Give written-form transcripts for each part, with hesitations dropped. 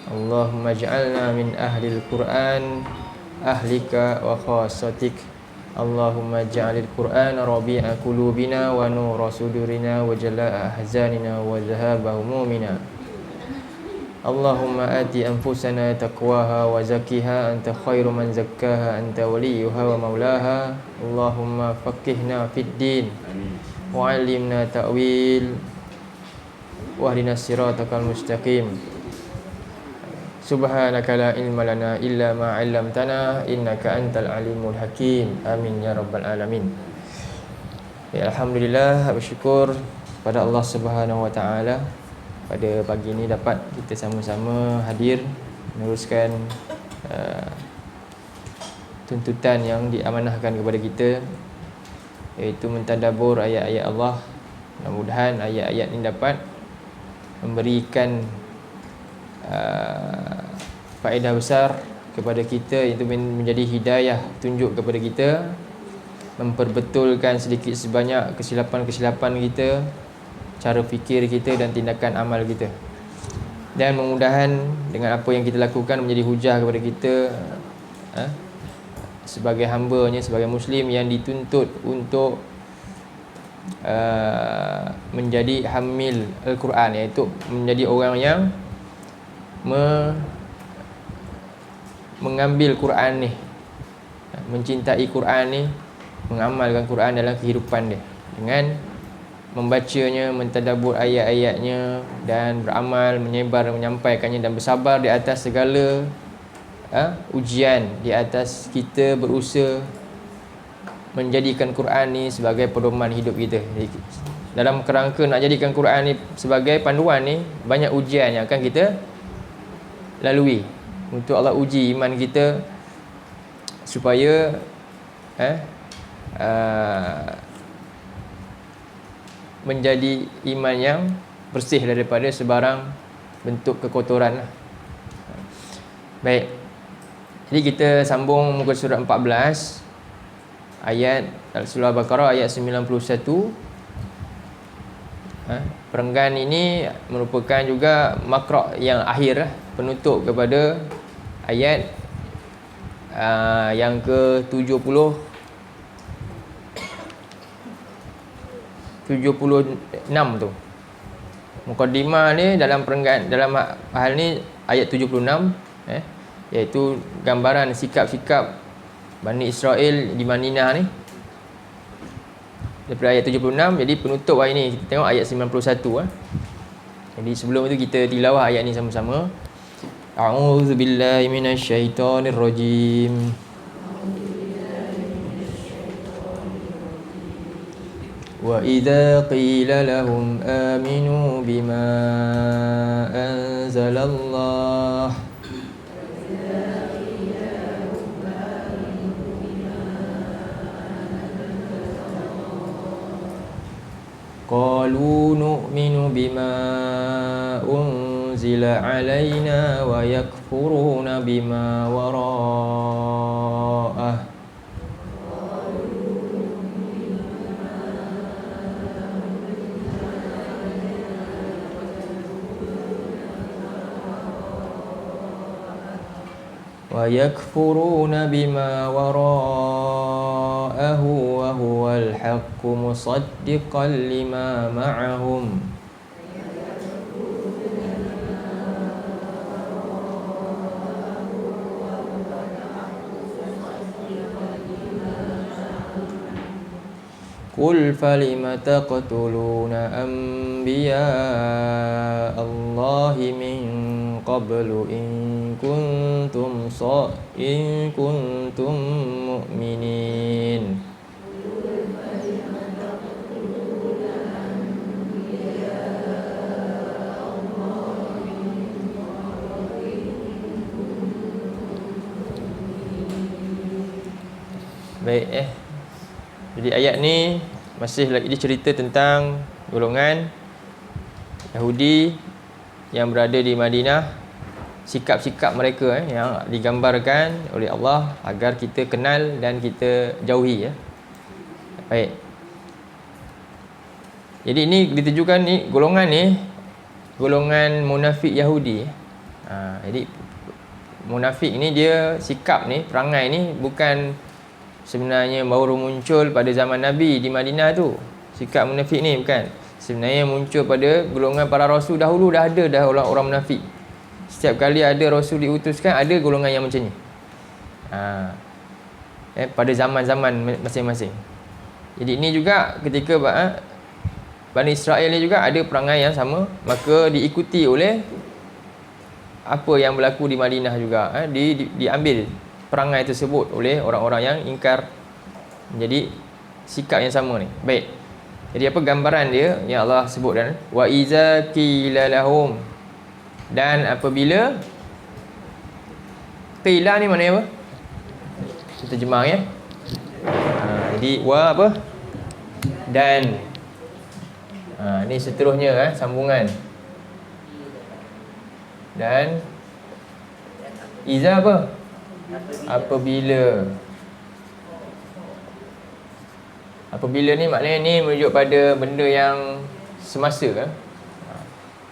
Allahumma ij'alna min ahlil Qur'an ahlika wa khassatik. Allahumma ij'alil Qur'ana rabi'a qulubina wa nura sudurina wa jalaa'a ahzanina wa dhahaba humumina. Allahumma ati anfusana taqwaha wa zakkiha anta khairu man zakkaha anta waliyuha wa maulaha. Allahumma faqihna fid din wa 'allimna ta'wil wa hdina siratal mustaqim. Subhanaka la ilma lana illa ma 'allamtana innaka antal alimul hakim. Amin ya rabbal alamin. Ya, alhamdulillah, bersyukur pada Allah Subhanahu wa taala pada pagi ini dapat kita sama-sama hadir meneruskan tuntutan yang diamanahkan kepada kita, iaitu mentadabbur ayat-ayat Allah. Mudah-mudahan ayat-ayat ini dapat memberikan faedah besar kepada kita, iaitu menjadi hidayah, tunjuk kepada kita, memperbetulkan sedikit sebanyak kesilapan-kesilapan kita, cara fikir kita dan tindakan amal kita. Dan mudah-mudahan dengan apa yang kita lakukan menjadi hujah kepada kita sebagai hamba-Nya, sebagai Muslim yang dituntut untuk menjadi hamil Al-Quran, iaitu menjadi orang yang mengambil Quran ni, mencintai Quran ni, mengamalkan Quran dalam kehidupan dia dengan membacanya, mentadabbur ayat-ayatnya dan beramal, menyebar, menyampaikannya dan bersabar di atas segala ujian, di atas kita berusaha menjadikan Quran ni sebagai pedoman hidup kita. Dalam kerangka nak jadikan Quran ni sebagai panduan ni, banyak ujian yang akan kita lalui untuk Allah uji iman kita supaya menjadi iman yang bersih daripada sebarang bentuk kekotoran. Baik, jadi kita sambung muka surat 14 ayat surah Al-Baqarah ayat 91. Perenggan ini merupakan juga makra' yang akhir, penutup kepada ayat yang ke-76 tu. Mukaddimah ni dalam perenggan, dalam hal ni ayat 76, iaitu gambaran sikap-sikap Bani Israel di Madinah ni daripada ayat 76. Jadi penutup ayat ni kita tengok ayat 91. Jadi sebelum itu kita tilawah ayat ni sama-sama. A'udzubillahi minasyaitonirrajim. Wa idza qila lahum aminu bima anzalallah qalu nu'minu bima unzila alaina wa yakfuruna bima wara'ah. وَيَكْفُرُونَ بِمَا وَرَاءَهُ وَهُوَ الْحَقُّ مُصَدِّقًا لِمَا مَعَهُمْ قُلْ فَلِمَ تَقْتُلُونَ أَنْبِيَاءَ اللَّهِ مِنْ قَبْلُ إِنْ كُنْتُمْ مُؤْمِنِينَ. Baik, jadi ayat ni masih lagi cerita tentang golongan Yahudi yang berada di Madinah, sikap-sikap mereka yang digambarkan oleh Allah agar kita kenal dan kita jauhi. Baik. Jadi ini ditujukan ni golongan munafik Yahudi. Jadi munafik ni dia sikap ni, perangai ni bukan sebenarnya baru muncul pada zaman Nabi di Madinah tu. Sikap munafik ni bukan. Sebenarnya muncul pada golongan para rasul dahulu, dah ada dah orang-orang munafik. Setiap kali ada rasul diutuskan, ada golongan yang macam ni. Pada zaman-zaman masing-masing. Jadi ini juga ketika Bani Israel ni juga ada perangai yang sama, maka diikuti oleh apa yang berlaku di Madinah juga. Diambil perangai tersebut oleh orang-orang yang ingkar, menjadi sikap yang sama ni. Baik. Jadi apa gambaran dia yang Allah sebut dan wa iza qila lahum, dan apabila qila ni maknanya apa? Kita terjemah ya. Jadi wa apa? Dan ni seterusnya sambungan. Dan iza apa? Apabila ni maknanya ni merujuk pada benda yang semasa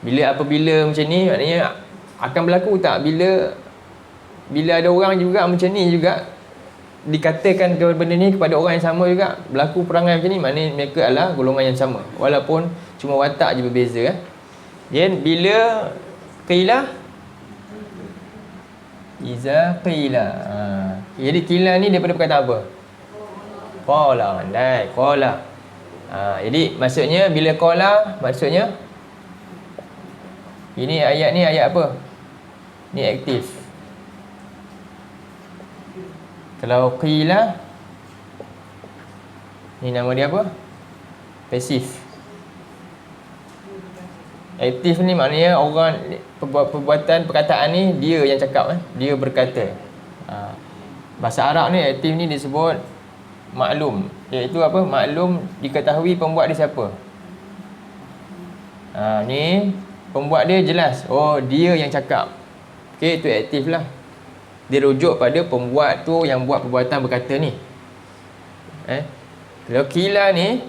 apabila macam ni maknanya akan berlaku tak bila ada orang juga macam ni juga dikatakan benda ni kepada orang yang sama juga berlaku perangai macam ni, maknanya mereka adalah golongan yang sama walaupun cuma watak je berbeza. Dan bila qila iza qila, jadi qila ni daripada perkataan apa? Qala, pandai, qala. Jadi maksudnya bila qala, maksudnya ini ayat ni ayat apa? Ni aktif. Kalau qila, ni nama dia apa? Pasif. Aktif ni maknanya orang perbuatan perkataan ni dia yang cakap, dia berkata. Bahasa Arab ni aktif ni disebut maklum, iaitu apa? Maklum diketahui pembuat dia siapa. Ni pembuat dia jelas, oh dia yang cakap. Okey, itu aktif lah. Dia rujuk pada pembuat tu yang buat perbuatan berkata ni. Kalau qila ni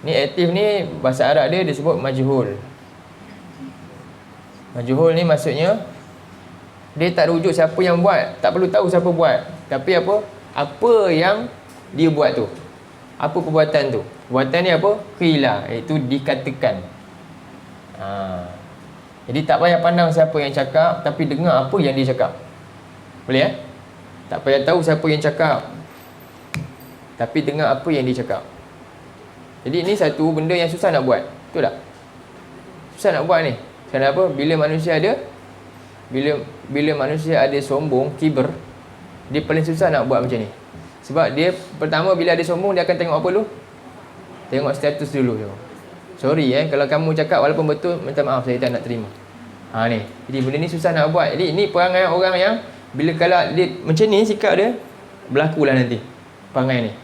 aktif ni bahasa Arab dia disebut majhul. Majhul ni maksudnya dia tak rujuk siapa yang buat, tak perlu tahu siapa buat, tapi apa yang dia buat tu, apa perbuatan tu. Perbuatan ni apa? Qila, iaitu dikatakan. Jadi tak payah pandang siapa yang cakap, tapi dengar apa yang dia cakap. Boleh tak payah tahu siapa yang cakap, tapi dengar apa yang dia cakap. Jadi ini satu benda yang susah nak buat, betul tak? Susah nak buat ni. Kenapa? Bila manusia ada sombong, kibr, dia paling susah nak buat macam ni. Sebab dia pertama bila ada sombong, dia akan tengok apa dulu? Tengok status dulu. Sorry kalau kamu cakap walaupun betul, minta maaf, saya tak nak terima. Ni. Jadi benda ni susah nak buat. Jadi ini perangai orang yang bila kalau dia macam ni sikap dia, berlakulah nanti perangai ni.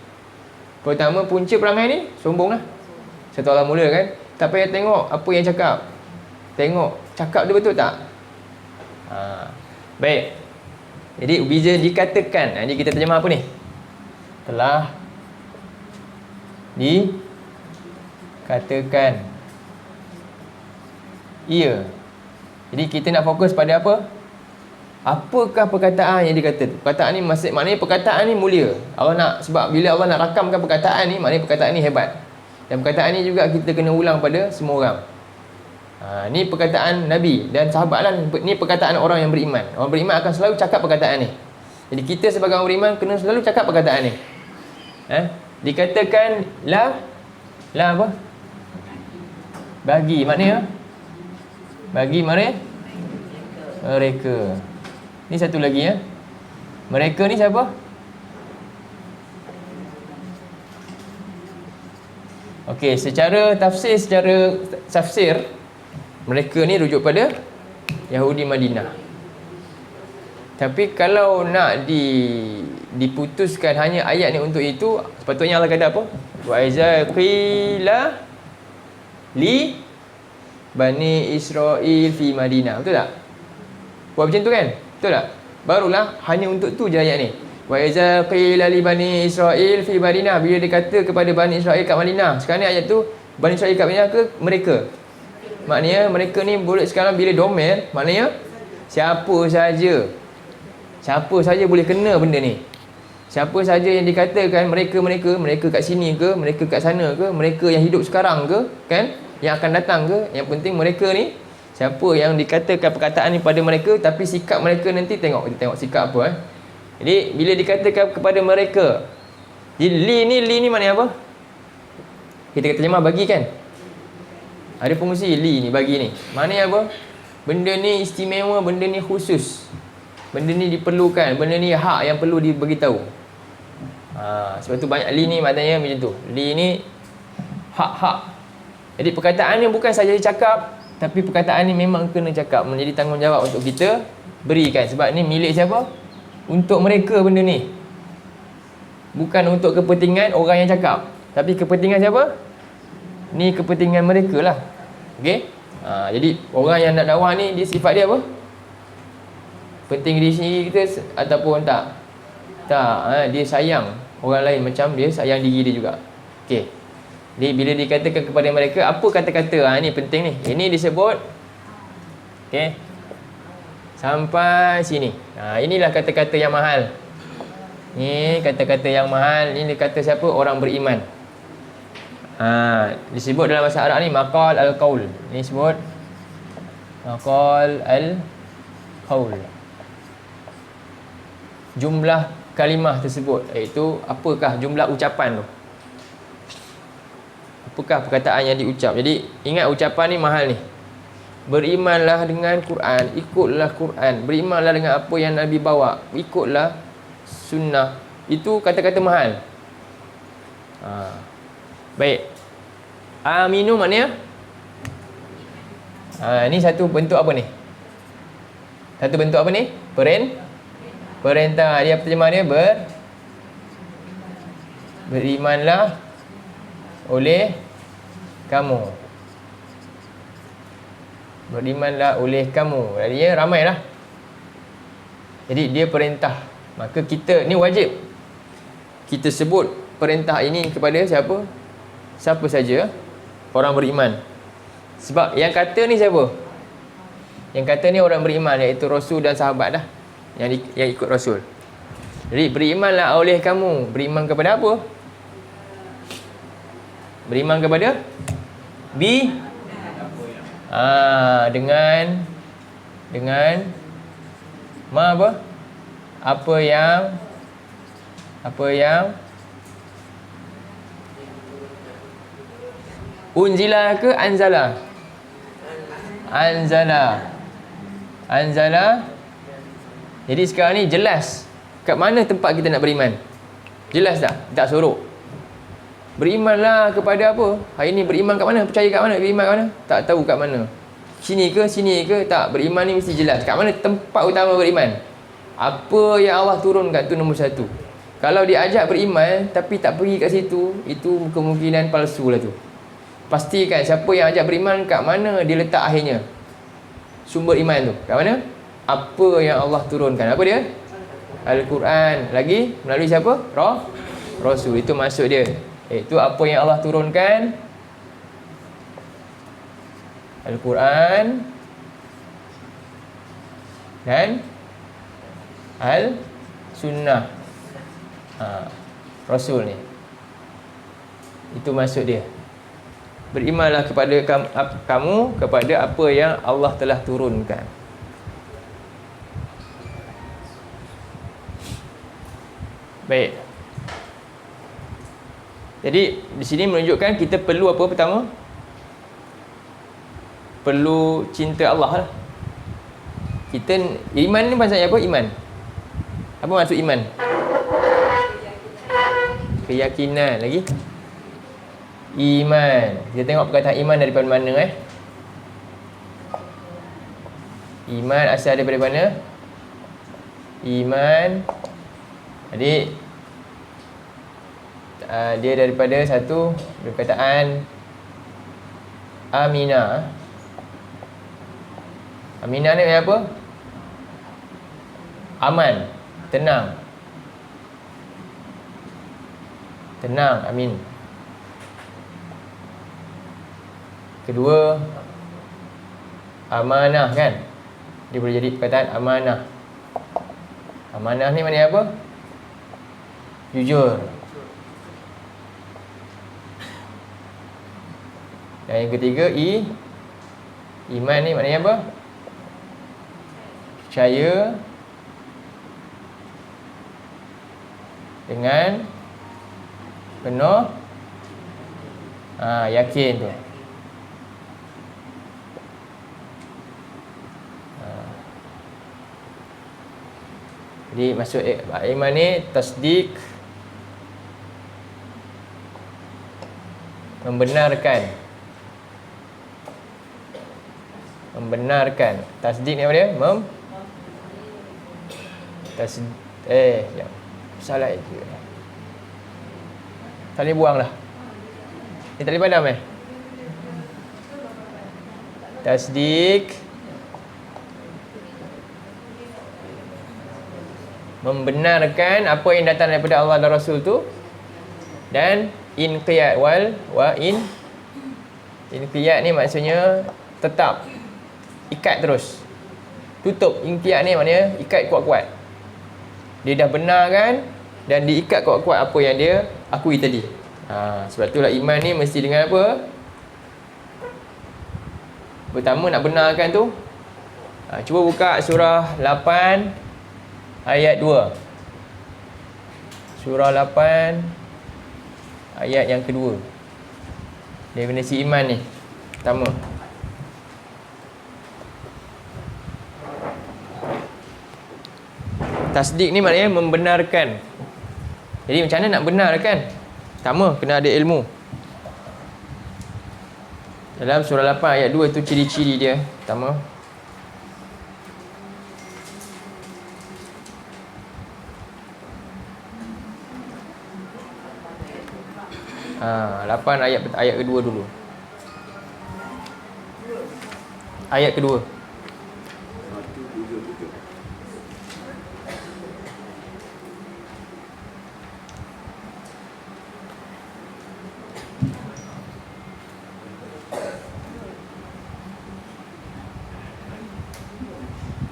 Pertama punca perangai ni sombong lah. Satu awal mula kan. Tak payah tengok apa yang cakap, tengok cakap dia betul tak. Baik. Jadi bila dikatakan, jadi kita terjemah apa ni? Telah dikatakan. Ia. Jadi kita nak fokus pada apa? Apakah perkataan yang dikata tu? Perkataan ni maknanya perkataan ni mulia. Allah nak, sebab bila Allah nak rakamkan perkataan ni, maknanya perkataan ni hebat. Dan perkataan ni juga kita kena ulang pada semua orang. Ni perkataan Nabi dan sahabat lah. Ni perkataan orang yang beriman. Orang beriman akan selalu cakap perkataan ni. Jadi kita sebagai orang beriman kena selalu cakap perkataan ni. Dikatakan la apa? Bagi, maknanya bagi mereka. Ni satu lagi Mereka ni siapa? Okey, secara tafsir mereka ni rujuk pada Yahudi Madinah. Tapi kalau nak diputuskan hanya ayat ni untuk itu, sepatutnya Allah kata apa? Wa iza qila li Bani Israel fi Madinah. Betul tak? Buat macam tu kan? Betul tak? Barulah hanya untuk tu je ayat ni. Wa iza qila li Bani Israel fi Madinah, bila dikata kepada Bani Israel kat Madinah. Sekarang ni ayat tu Bani Israel kat Madinah ke mereka? Maknanya mereka ni boleh sekarang bila domain, maknanya Siapa saja boleh kena benda ni. Siapa saja yang dikatakan mereka kat sini ke, mereka kat sana ke, mereka yang hidup sekarang ke, kan, yang akan datang ke, yang penting mereka ni, siapa yang dikatakan perkataan ni pada mereka, tapi sikap mereka nanti tengok sikap apa. Jadi bila dikatakan kepada mereka, li ni maknanya apa? Kita kata terjemah bagi, kan? Ada fungsi li ni, bagi ni. Maknanya apa? Benda ni istimewa, benda ni khusus. Benda ni diperlukan, benda ni hak yang perlu diberitahu. Sebab tu banyak li ni maknanya macam tu. Li ni hak. Jadi perkataan ni bukan saja cakap, tapi perkataan ni memang kena cakap, menjadi tanggungjawab untuk kita berikan. Sebab ni milik siapa? Untuk mereka benda ni. Bukan untuk kepentingan orang yang cakap, tapi kepentingan siapa? Ni kepentingan mereka lah. Okey? Jadi orang yang nak dakwah ni, dia sifat dia apa? Penting diri sendiri kita ataupun tak? Tak, dia sayang orang lain macam dia sayang diri dia juga. Okey. Jadi bila dikatakan kepada mereka, apa kata-kata? Ni penting ni. Ini disebut. Okey. Sampai sini. Inilah kata-kata yang mahal. Ni kata-kata yang mahal. Ini kata siapa? Orang beriman. Disebut dalam bahasa Arab ni maqal al-qaul. Ini disebut maqal al-qaul. Jumlah kalimah tersebut, iaitu apakah jumlah ucapan tu, apakah perkataan yang diucap. Jadi ingat ucapan ni mahal ni. Berimanlah dengan Quran, ikutlah Quran. Berimanlah dengan apa yang Nabi bawa, ikutlah sunnah. Itu kata-kata mahal. Baik. Aminu maknanya ni satu bentuk apa ni? Satu bentuk apa ni? Perintah. Dia terjemah dia berimanlah oleh kamu. Berimanlah oleh kamu. Dia ramailah. Jadi dia perintah. Maka kita ni wajib kita sebut perintah ini kepada siapa? Siapa saja orang beriman. Sebab yang kata ni siapa? Yang kata ni orang beriman, iaitu Rasul dan sahabat dah yang ikut Rasul. Jadi berimanlah oleh kamu. Beriman kepada apa? Beriman kepada dengan apa? Apa yang unzila ke anzala? Anzala. Jadi sekarang ni jelas kat mana tempat kita nak beriman. Jelas tak? Tak sorok. Berimanlah kepada apa? Hari ni beriman kat mana? Percaya kat mana? Beriman kat mana? Tak tahu kat mana. Sini ke? Tak. Beriman ni mesti jelas. Kat mana tempat utama beriman? Apa yang Allah turunkan tu nombor satu. Kalau diajak beriman tapi tak pergi kat situ, itu kemungkinan palsu lah tu. Pastikan siapa yang ajak beriman, kat mana dia letak akhirnya sumber iman tu. Kat mana? Apa yang Allah turunkan. Apa dia? Al-Quran. Lagi melalui siapa? Rasul. Itu maksud dia. Itu apa yang Allah turunkan. Al-Quran dan Al-Sunnah. Rasul ni. Itu maksud dia. Berimanlah kepada kamu kepada apa yang Allah telah turunkan. Baik. Jadi di sini menunjukkan kita perlu apa pertama? Perlu cinta Allah lah. Kita iman ni maksudnya apa? Iman. Apa maksud iman? Keyakinan. Lagi? Iman. Kita tengok perkataan iman daripada mana Iman asal daripada mana? Iman. Jadi dia daripada satu perkataan Aminah. Aminah ni apa? Aman, tenang. Amin. Kedua, amanah, kan? Dia boleh jadi perkataan amanah. Amanah ni maknanya apa? Jujur. Dan yang ketiga, iman ni maknanya apa? Percaya dengan penuh yakin tu. Jadi maksud iman ni tasdik, membenarkan. Tasdik ni apa dia? Salah itu. Tak boleh buang lah. Ni tak boleh padam Tasdik, membenarkan apa yang datang daripada Allah dan Rasul tu, dan inqiyad inqiyad ni maksudnya tetap, ikat terus, tutup. Inqiyad ni maknanya ikat kuat-kuat. Dia dah benarkan dan diikat kuat-kuat apa yang dia akui tadi. Sebab itulah iman ni mesti dengan apa? Pertama nak benarkan tu. Cuba buka surah 8 ayat 2. Surah 8 ayat yang kedua. Definisi iman ni. Pertama, tasdik ni maknanya membenarkan. Jadi macam mana nak benarkan? Pertama, kena ada ilmu. Dalam surah 8 ayat 2 tu ciri-ciri dia. Pertama, 8 ayat kedua dulu. Ayat kedua.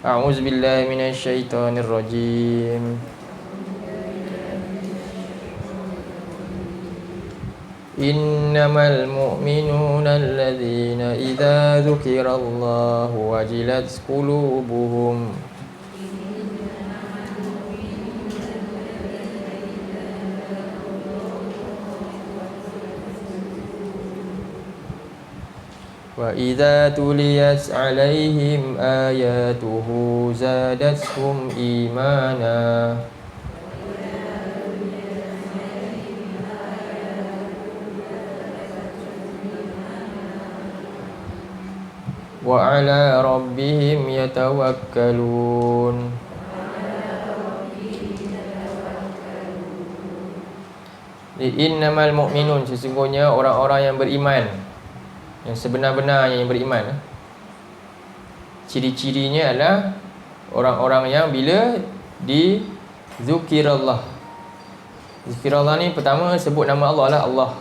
A'udzubillahi minasyaitonirrajim. Innamal mu'minuna alladzina idza dzukirallahu wajilat qulubuhum wa idza tuliyat 'alaihim ayatuhu zadatuhum imana wa 'ala rabbihim yatawakkalun. Innamal mu'minun, sesungguhnya orang-orang yang beriman, yang sebenar-benarnya yang beriman. Ciri-cirinya adalah orang-orang yang bila di zukirallah. Zikirallah ni pertama sebut nama Allah lah, Allah.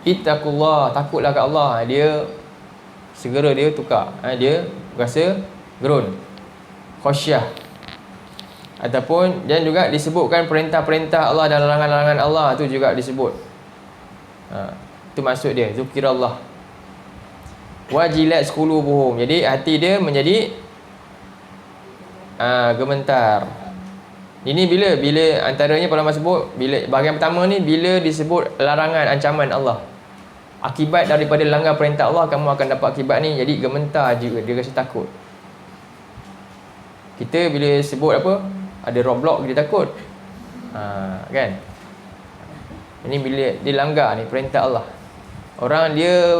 Ittaqullah, takutlah ke Allah. Dia segera dia tukar, dia rasa gerun, khasyah. Ataupun dan juga disebutkan perintah-perintah Allah dan larangan-larangan Allah tu juga disebut. Itu maksud dia, zukirallah. Wajilat qulubuhum, jadi hati dia menjadi gemetar. Ini bila antaranya pada masa sebut, bila bahagian pertama ni bila disebut larangan, ancaman Allah. Akibat daripada langgar perintah Allah, kamu akan dapat akibat ni. Jadi gementar juga, dia rasa takut. Kita bila sebut apa, ada roadblock, dia takut. Kan? Ini bila dia langgar ni perintah Allah. Orang dia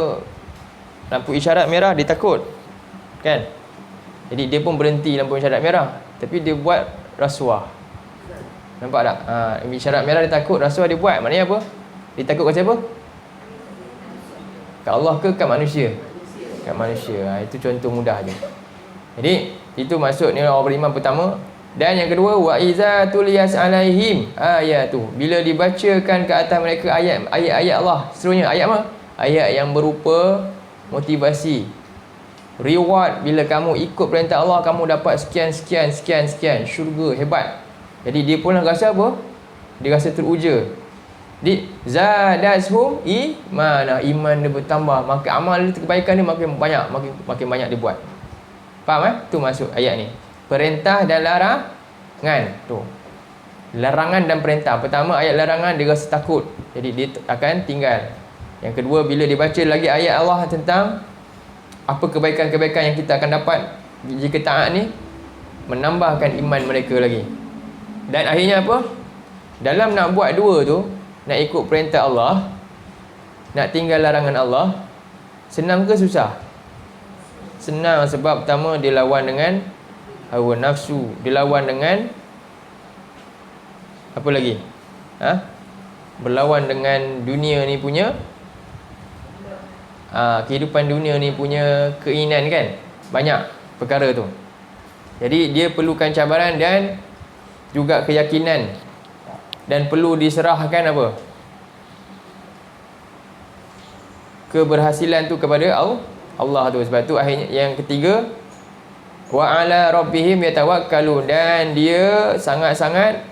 lampu isyarat merah, dia takut. Kan? Jadi dia pun berhenti lampu isyarat merah, tapi dia buat rasuah. Nampak tak? Isyarat merah dia takut, rasuah dia buat. Maknanya apa? Dia takut kat siapa? Kat Allah ke kat manusia? Kat manusia. Itu contoh mudah je. Jadi itu maksudnya orang beriman pertama. Dan yang kedua, wa iza tuliyas alaihim ayatu, bila dibacakan ke atas mereka ayat-ayat Allah. Seterusnya ayat apa? Ayat yang berupa motivasi, Reward bila kamu ikut perintah Allah, kamu dapat sekian, sekian, sekian, sekian. Syurga, hebat. Jadi dia pun rasa apa? Dia rasa teruja. Di zadashum imana, iman dia bertambah, maka amal dia, kebaikan dia makin banyak, makin banyak dia buat. Faham Tu masuk ayat ni. Perintah dan larangan. Tu. Larangan dan perintah. Pertama ayat larangan dia rasa takut. Jadi dia akan tinggal. Yang kedua bila dia baca lagi ayat Allah tentang apa kebaikan-kebaikan yang kita akan dapat jika taat ni, menambahkan iman mereka lagi. Dan akhirnya apa? Dalam nak buat dua tu, nak ikut perintah Allah, nak tinggal larangan Allah, senang ke susah? Senang, sebab pertama dia lawan dengan hawa nafsu, dia lawan dengan apa lagi? Berlawan dengan dunia ni punya kehidupan dunia ni punya keinginan kan. Banyak perkara tu. Jadi dia perlukan cabaran dan juga keyakinan, dan perlu diserahkan apa? Keberhasilan tu kepada Allah tu. Sebab tu akhirnya yang ketiga, wa ala rabbihim yatawakkalun, dan dia sangat-sangat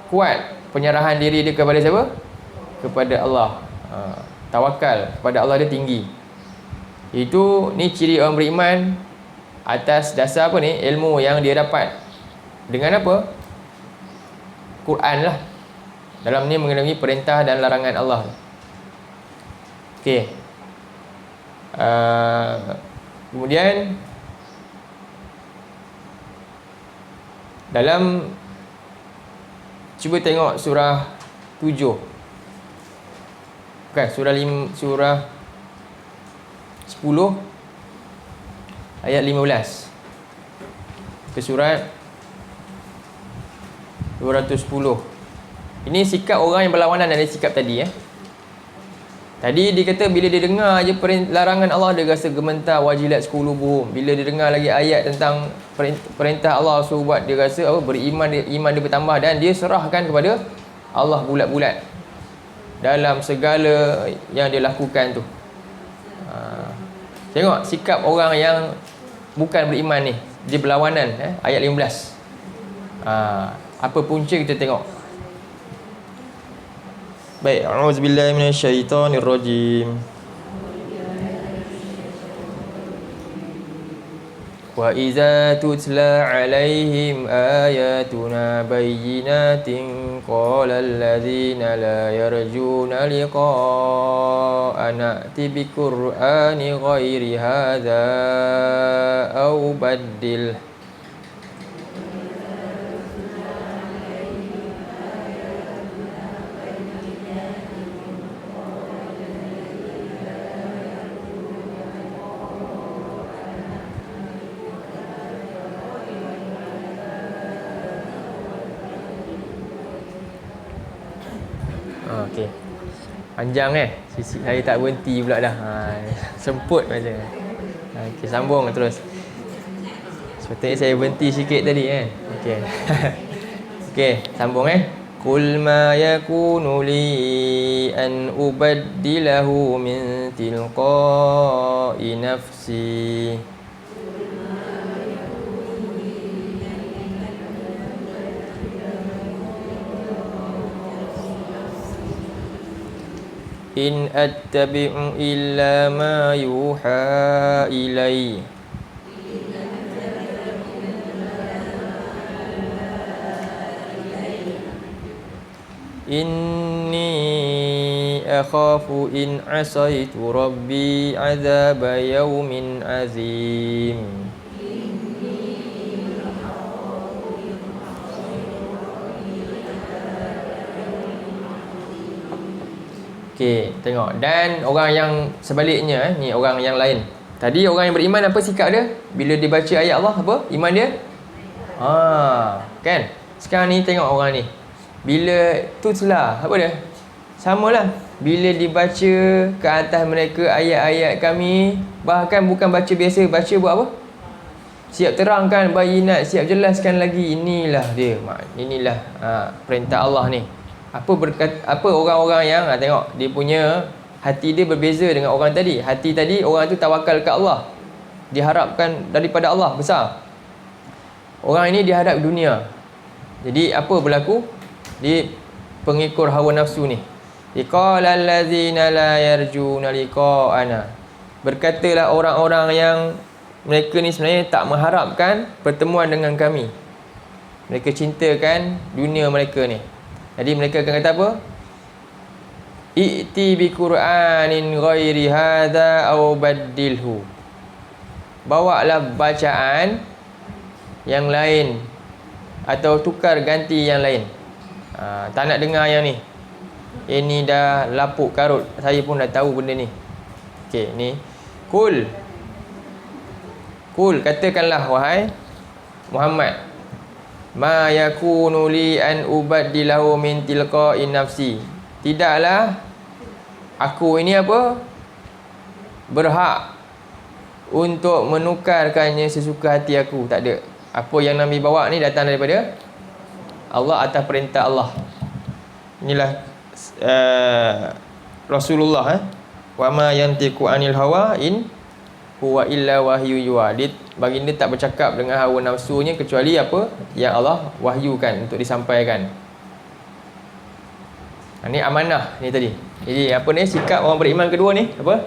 kuat penyerahan diri dia kepada siapa? Kepada Allah. Tawakal kepada Allah dia tinggi. Itu ni ciri orang beriman atas dasar apa ni? Ilmu yang dia dapat. Dengan apa? Quran lah. Dalam ni mengenai perintah dan larangan Allah. Okey. Kemudian dalam, cuba tengok surah 7. Bukan, surah 10 ayat 15 ke surat 210. Ini sikap orang yang berlawanan dari sikap tadi. Tadi dia kata bila dia dengar je larangan Allah, dia rasa gementar, wajilat sekulubuhum. Bila dia dengar lagi ayat tentang perintah Allah suruh buat, dia rasa beriman, iman dia bertambah, dan dia serahkan kepada Allah bulat-bulat dalam segala yang dia lakukan tu. Tengok sikap orang yang bukan beriman ni, dia berlawanan. Ayat 15. Apa punca kita tengok. Baik, a'udzubillahi minasyaitonirrajim. Wa iza tutla alaihim ayatuna bayyinatin qala alladhina la yarjuna liqa'ana ati bi qur'ani ghairi hadza aw baddil. Okey. Panjang sisi saya tak berhenti pula dah. Semput macam. Okey, sambung terus. Sepatutnya saya berhenti sikit tadi Okey. Okey, sambung Qul ma yakunu li an ubaddilahu min tilqa'i nafsi. In attabi'u illa ma yuha ilai. Inni akhafu in asaitu rabbi azaba yaumin azim. Okey, tengok. Dan orang yang sebaliknya ni orang yang lain. Tadi orang yang beriman apa sikap dia? Bila dia baca ayat Allah apa? Iman dia? Kan? Sekarang ni tengok orang ni. Bila tutla, apa dia? Samalah. Bila dibaca ke atas mereka ayat-ayat kami, bahkan bukan baca biasa, baca buat apa? Siap terangkan bayinat, siap jelaskan lagi. Inilah dia. Inilah perintah Allah ni. Apa orang-orang yang tengok dia punya hati dia berbeza dengan orang tadi. Hati tadi orang tu tawakal ke Allah. diharapkan daripada Allah besar. Orang ini dihadap dunia. Jadi apa berlaku? Di pengikut hawa nafsu ni. Qala allazina la yarjuna liqa'ana. Berkatalah orang-orang yang mereka ni sebenarnya tak mengharapkan pertemuan dengan kami. Mereka cintakan dunia mereka ni. Jadi mereka akan kata apa? I'ti bi Qur'anin ghairi hadza aw baddilhu. Bawalah bacaan yang lain atau tukar ganti yang lain. Tak nak dengar yang ni. Ini dah lapuk karut. Saya pun dah tahu benda ni. Okey, ni. Kul, katakanlah wahai Muhammad, ma yakunu li an ubaddilahu min tilqa'i nafsi. Tidaklah aku ini apa? Berhak untuk menukarkannya sesuka hati aku. Tak ada. Apa yang Nabi bawa ni datang daripada Allah atas perintah Allah. Inilah Rasulullah. Wa ma yantiqu anil hawa in huwa illa wahyu yuha. Baginda tak bercakap dengan hawa nafsunya kecuali apa yang Allah wahyukan untuk disampaikan. Ini amanah ni tadi. Jadi apa ni sikap orang beriman kedua ni? Apa?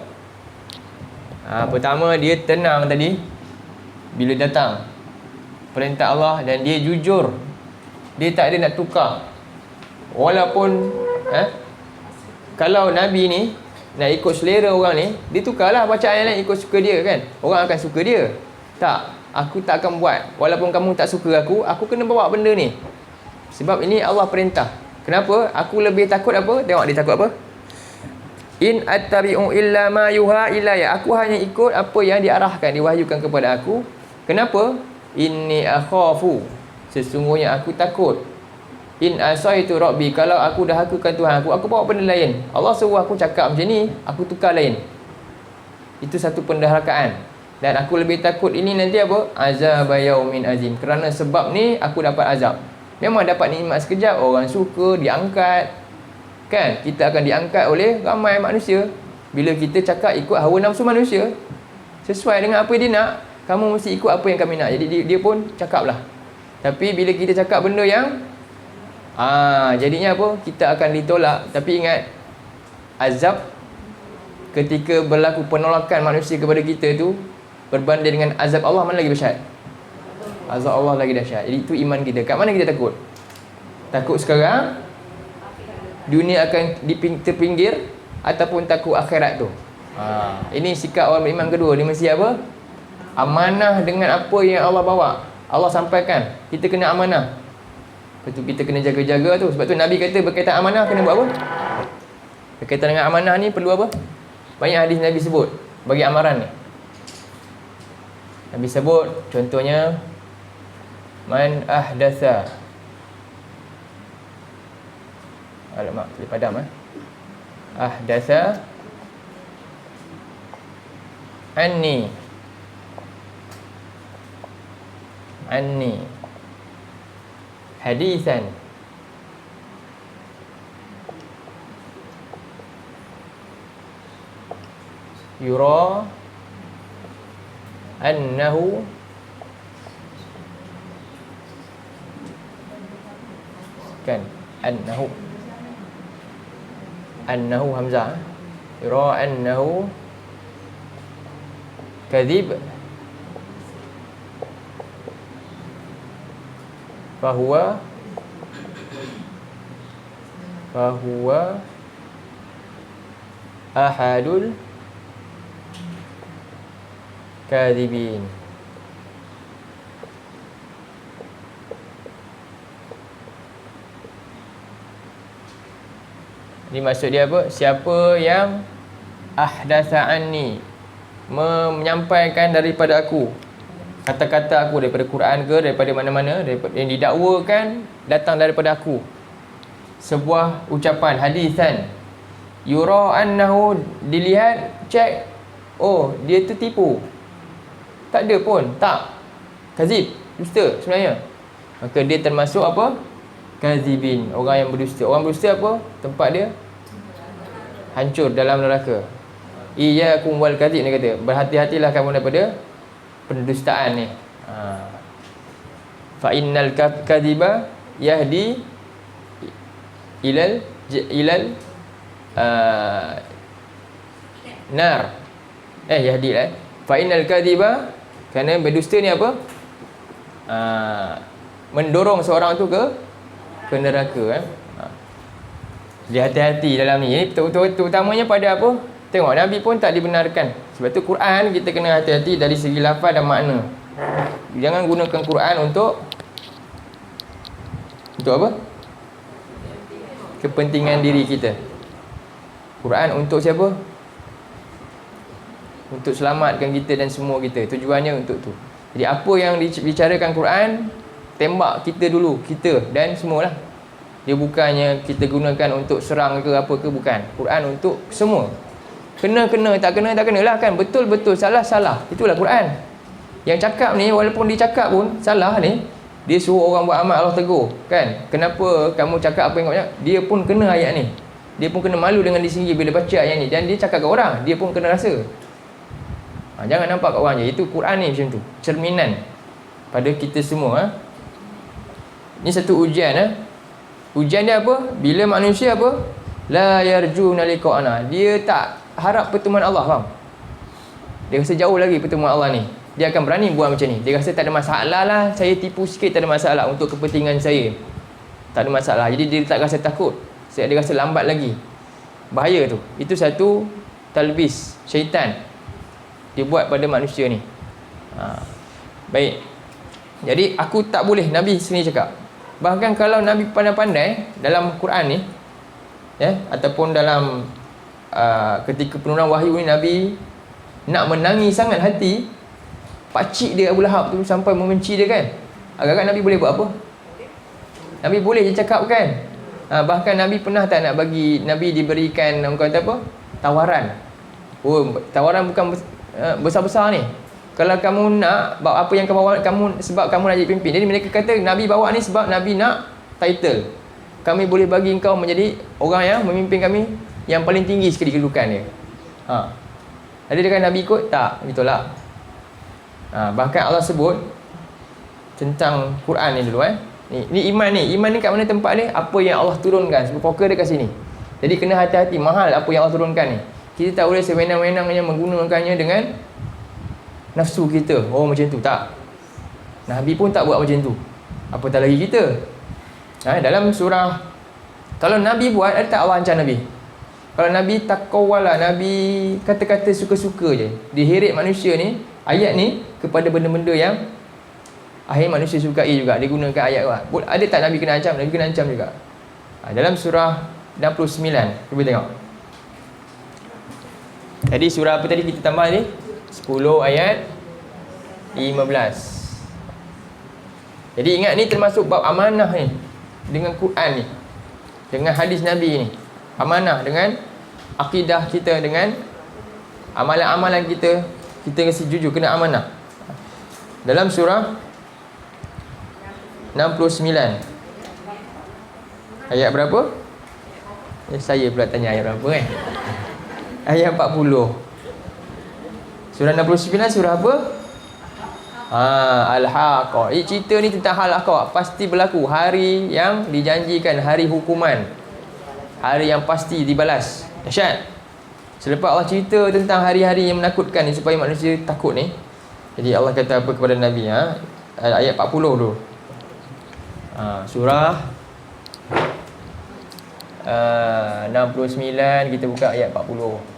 Pertama, dia tenang tadi bila datang perintah Allah dan dia jujur. Dia tak ada nak tukar. Walaupun kalau Nabi ni nak ikut selera orang ni, dia tukarlah bacaan yang lain ikut suka dia kan. Orang akan suka dia. Tak, aku tak akan buat. Walaupun kamu tak suka aku kena bawa benda ni. Sebab ini Allah perintah. Kenapa? Aku lebih takut apa? Tengok dia takut apa? In attabi'u illa ma yuha ilayya. Aku hanya ikut apa yang diarahkan, diwahyukan kepada aku. Kenapa? Inni akhafu. Sesungguhnya aku takut. In asaitu rabbi. Kalau aku dah hakukan Tuhan aku bawa benda lain. Allah suruh aku cakap macam ni, aku tukar lain. Itu satu pendaharakan. Dan aku lebih takut ini nanti apa? Azab yaumin azim. Kerana sebab ni aku dapat azab. Memang dapat nikmat sekejap, orang suka, diangkat. Kan? Kita akan diangkat oleh ramai manusia. Bila kita cakap ikut hawa nafsu manusia, sesuai dengan apa dia nak, kamu mesti ikut apa yang kami nak. Jadi dia pun cakaplah. Tapi bila kita cakap benda yang jadinya apa? Kita akan ditolak. Tapi ingat, azab ketika berlaku penolakan manusia kepada kita tu berbanding dengan azab Allah, mana lagi dahsyat? Azab Allah lagi dahsyat. Jadi itu iman kita. Kat mana kita takut? Takut sekarang dunia akan terpinggir, ataupun takut akhirat tu. Ini sikap orang beriman kedua. Dia mesti apa? Amanah dengan apa yang Allah bawa. Allah sampaikan, kita kena amanah. Lepas tu kita kena jaga-jaga tu. Sebab tu Nabi kata berkaitan amanah kena buat apa? Berkaitan dengan amanah ni perlu apa? Banyak hadis Nabi sebut bagi amaran ni. Nabi sebut contohnya, man ahdatha, alamak dia padam ahdatha anni hadithan yura annahu kan annahu hamzah, yura annahu kadhib fahuwa ahadul kadhibin. Ini maksud dia apa? Siapa yang ahdatha anni, menyampaikan daripada aku kata-kata aku, daripada Quran ke daripada mana-mana, daripada yang didakwakan datang daripada aku, sebuah ucapan hadisan, yura annahu, dilihat, cek, oh dia tu tipu, tak ada pun, tak, kazib, dusta sebenarnya, maka dia termasuk apa? Kazibin, orang yang berdusta. Orang berdusta apa? Tempat dia hancur dalam neraka. Iyyakum wal kadzib, dia kata, berhati-hatilah kamu daripada pendustaan ni. Fa innal kadhiba yahdi ilal nar. Yahdi lah. Fa innal kadhiba, kerana berdusta ni apa? Mendorong seorang tu ke neraka. Jadi hati-hati dalam ni. Ini terutamanya pada apa? Tengok, Nabi pun tak dibenarkan. Sebab tu Quran kita kena hati-hati dari segi lafaz dan makna. Jangan gunakan Quran untuk apa? Kepentingan diri kita. Quran untuk siapa? Untuk selamatkan kita dan semua kita. Tujuannya untuk tu. Jadi apa yang dibicarakan Quran, tembak kita dulu, kita dan semualah. Dia bukannya kita gunakan untuk serang ke apa ke, bukan. Quran untuk semua. Kena, tak kena lah kan. Betul, salah. Itulah Quran. Yang cakap ni, walaupun dia cakap pun salah ni, dia suruh orang buat amal, Allah tegur kan. Kenapa kamu cakap apa yang kau cakap? Dia pun kena ayat ni. Dia pun kena malu dengan diri sendiri bila baca ayat ni. Dan dia cakap ke orang, dia pun kena rasa. Jangan nampak kat orang je. Itu Quran ni macam tu. Cerminan pada kita semua. Ni satu ujian. Ujian dia apa? Bila manusia apa? La yarjuna liqa'ana. Dia tak harap pertemuan Allah, faham? Dia rasa jauh lagi pertemuan Allah ni. Dia akan berani buat macam ni. Dia rasa tak ada masalah lah, saya tipu sikit tak ada masalah untuk kepentingan saya. Tak ada masalah. Jadi dia tak rasa takut. Dia rasa lambat lagi. Bahaya tu. Itu satu talbis syaitan dia buat pada manusia ni. Baik. Jadi aku tak boleh, Nabi sendiri cakap. Bahkan kalau Nabi pandai-pandai dalam Quran ni, ataupun dalam ketika penurunan wahyu ni, Nabi nak menangi sangat hati pakcik dia Abu Lahab tu sampai membenci dia kan. Agak-agak Nabi boleh buat apa? Nabi boleh je cakap kan. Bahkan Nabi pernah tak nak bagi, Nabi diberikan orang kata apa? Tawaran. Tawaran bukan besar-besar ni. Kalau kamu nak bawa apa yang kamu sebab kamu nak jadi pemimpin. Jadi mereka kata Nabi bawa ni sebab Nabi nak title. Kami boleh bagi engkau menjadi orang yang memimpin kami yang paling tinggi sekali kedudukan dia. Adakah Nabi ikut? Tak, ditolak. Bahkan Allah sebut tentang Quran ni dulu Ni iman ni. Iman ni kat mana tempat dia? Apa yang Allah turunkan. Sebab fokus dia kat sini. Jadi kena hati-hati, mahal apa yang Allah turunkan ni. Kita tak boleh sewenang-wenangnya menggunakannya dengan nafsu kita. Macam tu, tak. Nabi pun tak buat macam tu. Apatah lagi kita. Dalam surah, kalau Nabi buat, ada tak Allah ancam Nabi? Kalau Nabi taqawwala, Nabi kata-kata suka-suka je, diheret manusia ni, ayat ni kepada benda-benda yang akhir manusia sukai juga. Dia gunakan ayat tu. Ada tak Nabi kena ancam? Nabi kena ancam juga. Dalam surah 69, cuba tengok. Jadi surah apa tadi kita tambah ni? 10 ayat 15. Jadi ingat ni termasuk bab amanah ni. Dengan Quran ni, dengan hadis Nabi ni. Amanah dengan akidah kita, dengan amalan-amalan kita. Kita mesti jujur, kena amanah. Dalam surah 69 ayat berapa? Saya pula tanya ayat berapa kan? Ayat 40. Surah 69 surah apa? Al-Haqqah. Cerita ni tentang Al-Haqqah. Pasti berlaku hari yang dijanjikan, hari hukuman, hari yang pasti dibalas. Dahsyat. Selepas Allah cerita tentang hari-hari yang menakutkan ni, supaya manusia takut ni, jadi Allah kata apa kepada Nabi? Ayat 40 tu. Surah 69, kita buka ayat 40.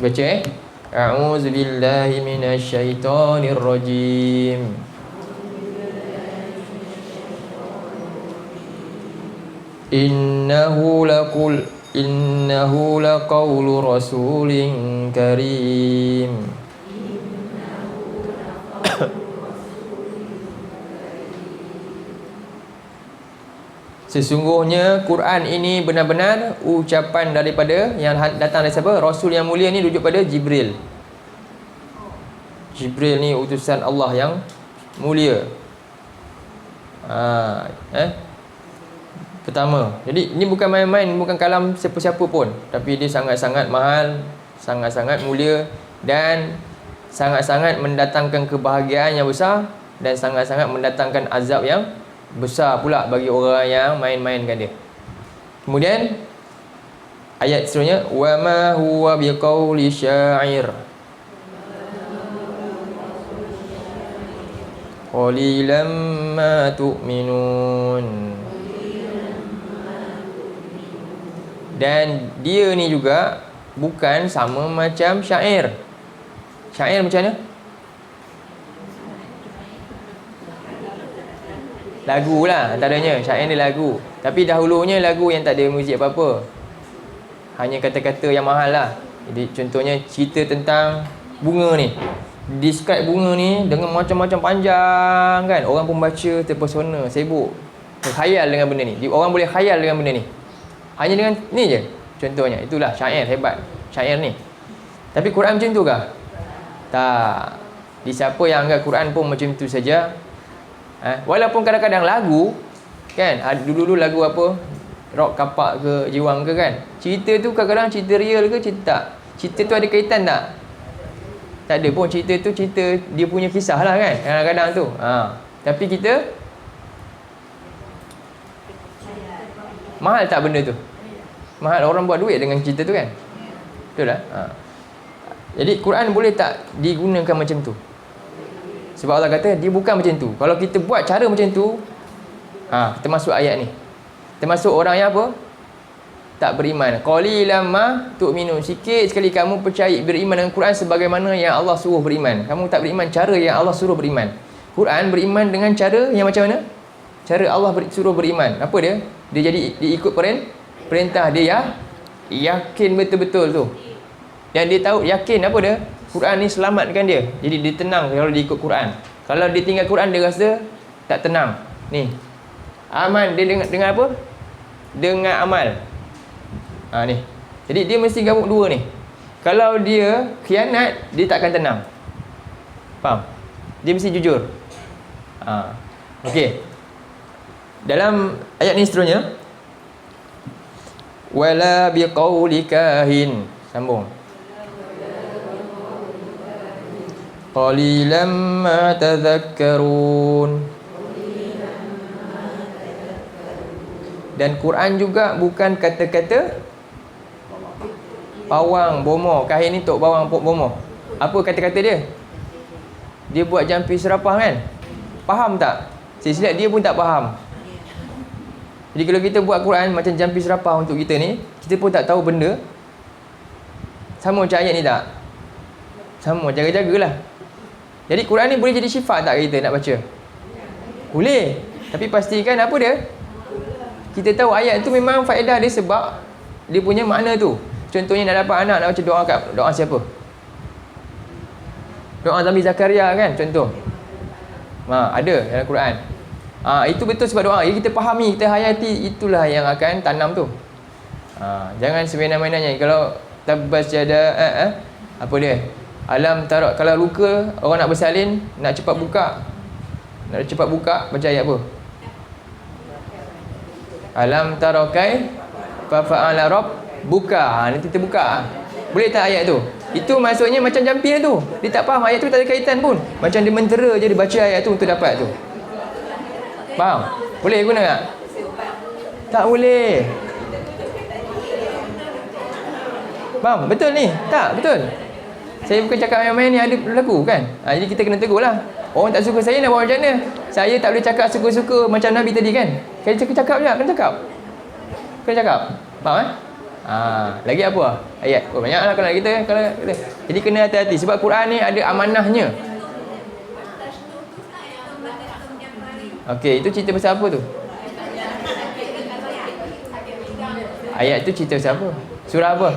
Baca A'udzubillahi minasyaitonirrajim. Innahu laqawlu rasulin karim. Sesungguhnya Quran ini benar-benar ucapan daripada yang datang dari siapa? Rasul yang mulia ni rujuk pada Jibril. Jibril ni utusan Allah yang mulia. Pertama. Jadi ini bukan main-main, bukan kalam siapa-siapa pun, tapi dia sangat-sangat mahal, sangat-sangat mulia, dan sangat-sangat mendatangkan kebahagiaan yang besar dan sangat-sangat mendatangkan azab yang besar pula bagi orang yang main-mainkan dia. Kemudian ayat seterusnya, wa ma huwa biqauli syair qalilan ma tu'minun. Dan dia ni juga bukan sama macam syair. Syair macam mana? Lagu lah antaranya. Syair ni lagu. Tapi dahulunya lagu yang tak ada muzik apa-apa, hanya kata-kata yang mahal lah. Jadi contohnya cerita tentang bunga ni, describe bunga ni dengan macam-macam panjang kan. Orang pembaca terpesona, sibuk khayal dengan benda ni. Orang boleh khayal dengan benda ni hanya dengan ni je contohnya. Itulah syair, hebat syair ni. Tapi Quran macam tu kah? Tak. Di siapa yang anggap Quran pun macam tu saja. Walaupun kadang-kadang lagu kan, dulu-dulu lagu apa, rock kapak ke, jiwang ke kan, cerita tu kadang-kadang cerita real ke, cerita tak, cerita tu ada kaitan tak? Tak ada pun. Cerita tu cerita dia punya kisah lah kan kadang-kadang tu. Tapi kita mahal tak benda tu? Mahal. Orang buat duit dengan cerita tu kan. Betul tak? Jadi Quran boleh tak digunakan macam tu? Sebab Allah kata dia bukan macam tu. Kalau kita buat cara macam tu, kita masuk ayat ni, termasuk orang yang apa? Tak beriman. Qalilan ma tu'minun. Sikit sekali kamu percaya beriman dengan Quran sebagaimana yang Allah suruh beriman. Kamu tak beriman cara yang Allah suruh beriman. Quran beriman dengan cara yang macam mana? Cara Allah suruh beriman. Apa dia? Dia jadi dia ikut perintah dia, ya, yakin betul-betul tu. Dan dia tahu, yakin apa dia? Quran ni selamatkan dia. Jadi dia tenang kalau dia ikut Quran. Kalau dia tinggal Quran, dia rasa tak tenang. Ni, aman dia dengan apa? Dengan amal. Ni. Jadi dia mesti gabung dua ni. Kalau dia khianat, dia takkan tenang. Faham? Dia mesti jujur. Okey. Dalam ayat ni seterusnya, wala biqauli kahin. Sambung. Qalilan ma tadhakkarun. Dan Quran juga bukan kata-kata pawang, bomoh. Kahin ni tok bawang, bomoh. Apa kata-kata dia? Dia buat jampi serapah kan? Faham tak? Silsilat dia pun tak faham. Jadi kalau kita buat Quran macam jampi serapah untuk kita ni, kita pun tak tahu benda. Sama macam ayat ni tak? Sama, jaga-jagalah. Jadi Quran ni boleh jadi syifa tak kita nak baca? Boleh. Tapi pastikan apa dia? Kita tahu ayat tu memang faedah dia sebab dia punya makna tu. Contohnya nak dapat anak, nak baca doa siapa? Doa Nabi Zakaria kan, contoh. Ada dalam Quran. Itu betul sebab doa. Yang kita fahami, kita hayati, itulah yang akan tanam tu. Jangan semena-menanya. Kalau tabas jada apa dia? Alam tarok, kalau luka, orang nak bersalin, nak cepat buka. Baca ayat apa? Alam tarokai fa fa'ala rabb buka. Nanti kita buka. Boleh tak ayat tu? Itu maksudnya macam jampi tu. Dia tak faham ayat tu, tak ada kaitan pun. Macam dia mentera je dia baca ayat tu untuk dapat tu. Faham? Boleh guna tak? Tak boleh. Faham? Betul ni? Tak, betul. Saya bukan cakap main-main ni, ada berlaku kan? Jadi kita kena tegur lah. Orang tak suka saya nak buat macam mana? Saya tak boleh cakap suka-suka macam Nabi tadi kan? Kena cakap je, kena cakap. Faham lagi apa? Ayat. Banyak lah kalau kita. Jadi kena hati-hati. Sebab Quran ni ada amanahnya. Okey, itu cerita pasal apa tu? Ayat tu cerita pasal apa? Surah apa?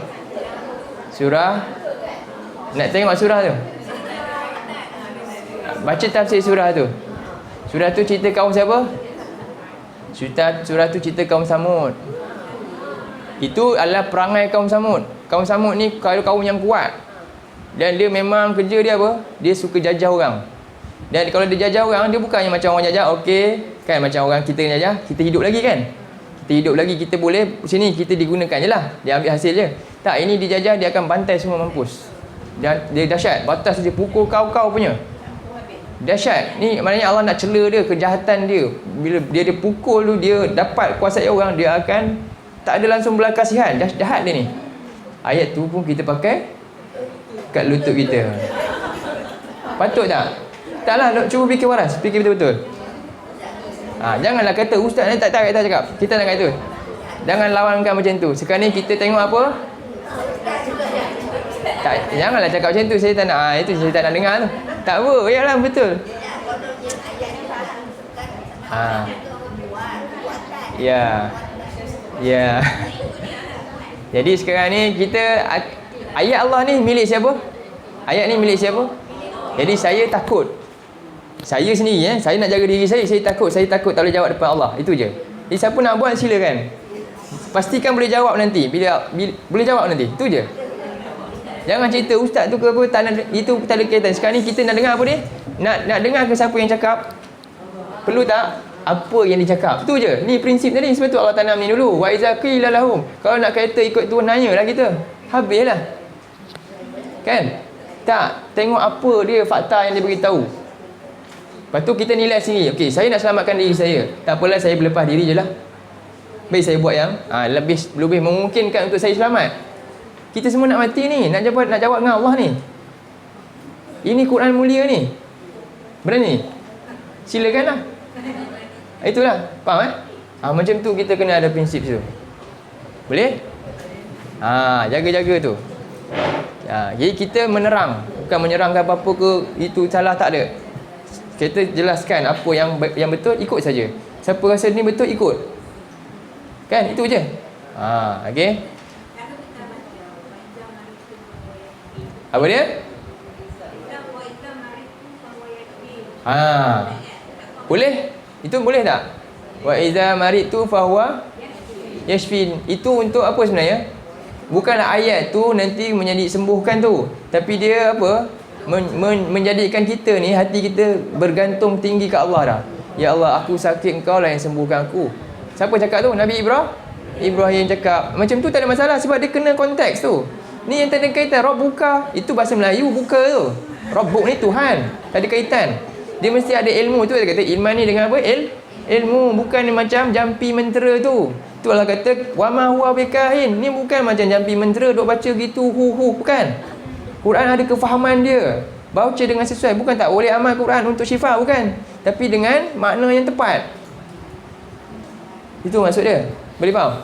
Surah. Nak tengok surah tu? Baca tafsir surah tu. Surah tu cerita kaum siapa? Surah tu cerita kaum Samud. Itu adalah perangai kaum Samud. Kaum Samud ni kaum yang kuat. Dan dia memang kerja dia apa? Dia suka jajah orang. Dan kalau dia jajah orang, dia bukannya macam orang jajah, okey, kan macam orang kita jajah, kita hidup lagi kan? Kita hidup lagi, kita boleh sini kita digunakan je lah. Dia ambil hasil je. Tak, ini dijajah, dia akan bantai semua mampus. Dia dahsyat. Batas dia pukul kau punya. Dahsyat. Ni maknanya Allah nak cela dia, kejahatan dia. Bila dia pukul tu, dia dapat kuasai orang, dia akan tak ada langsung belas kasihan. Jahat dia ni. Ayat tu pun kita pakai kat lutut kita. Patut tak? Taklah, cuba fikir waras, fikir betul-betul. Janganlah kata ustaz ni tak cakap. Kita nak kata tu. Jangan lawankan macam tu. Sekarang ni kita tengok apa? Janganlah cakap macam tu. Saya tak nak. Itu saya tak nak dengar tu. Tak apa. Yalah, betul. Ya. Jadi sekarang ni kita ayat Allah ni milik siapa? Ayat ni milik siapa? Jadi saya takut. Saya sendiri saya nak jaga diri saya takut tak boleh jawab depan Allah. Itu je. Jadi siapa nak buat silakan. Pastikan boleh jawab nanti. Bila boleh jawab nanti. Itu je. Jangan cerita ustaz tu ke apa, tak nak, itu tak ada kaitan. Sekarang ni kita nak dengar apa ni? Nak dengar ke siapa yang cakap? Perlu tak? Apa yang dicakap? Itu je. Ni prinsip tadi. Sebab tu Allah tanam ni dulu. Wa iza qila lahum. Kalau nak kata ikut tu, nanyalah kita. Habislah. Kan? Tak. Tengok apa dia fakta yang dia beritahu. Lepas tu kita nilai sendiri. Okey, saya nak selamatkan diri saya. Tak apalah, saya berlepas diri je lah. Baik saya buat yang lebih memungkinkan untuk saya selamat. Kita semua nak mati ni. Nak jawab dengan Allah ni. Ini Quran mulia ni. Berani? Silakanlah. Itulah. Faham macam tu kita kena ada prinsip tu. Boleh? Jaga-jaga tu. Jadi kita menerang. Bukan menyerangkan apa-apa ke, itu salah, tak ada. Kita jelaskan apa yang betul, ikut saja. Siapa rasa ni betul, ikut. Kan? Itu je. Okey. Apa dia? Boleh? Itu boleh tak? Wa iza maritu fahuwa yashfin. Itu untuk apa sebenarnya? Bukanlah ayat tu nanti menjadi sembuhkan tu, tapi dia apa? Menjadikan kita ni, hati kita bergantung tinggi ke Allah dah. Ya Allah, aku sakit, Engkau lah yang sembuhkan aku. Siapa cakap tu? Nabi Ibrahim cakap. Macam tu tak ada masalah sebab dia kena konteks tu. Ni yang tak ada kaitan. Rabbuka, itu bahasa Melayu buka tu. Rabbuk ni Tuhan, tak ada kaitan. Dia mesti ada ilmu tu. Dia kata ilman ni dengan apa? Ilmu, bukan macam jampi mentera tu. Tu Allah kata wa ma huwa bikahin. Ni bukan macam jampi mentera duk baca gitu bukan. Quran ada kefahaman dia. Baca dengan sesuai, bukan tak boleh amal Quran untuk syifa, bukan. Tapi dengan makna yang tepat. Itu maksud dia. Boleh faham?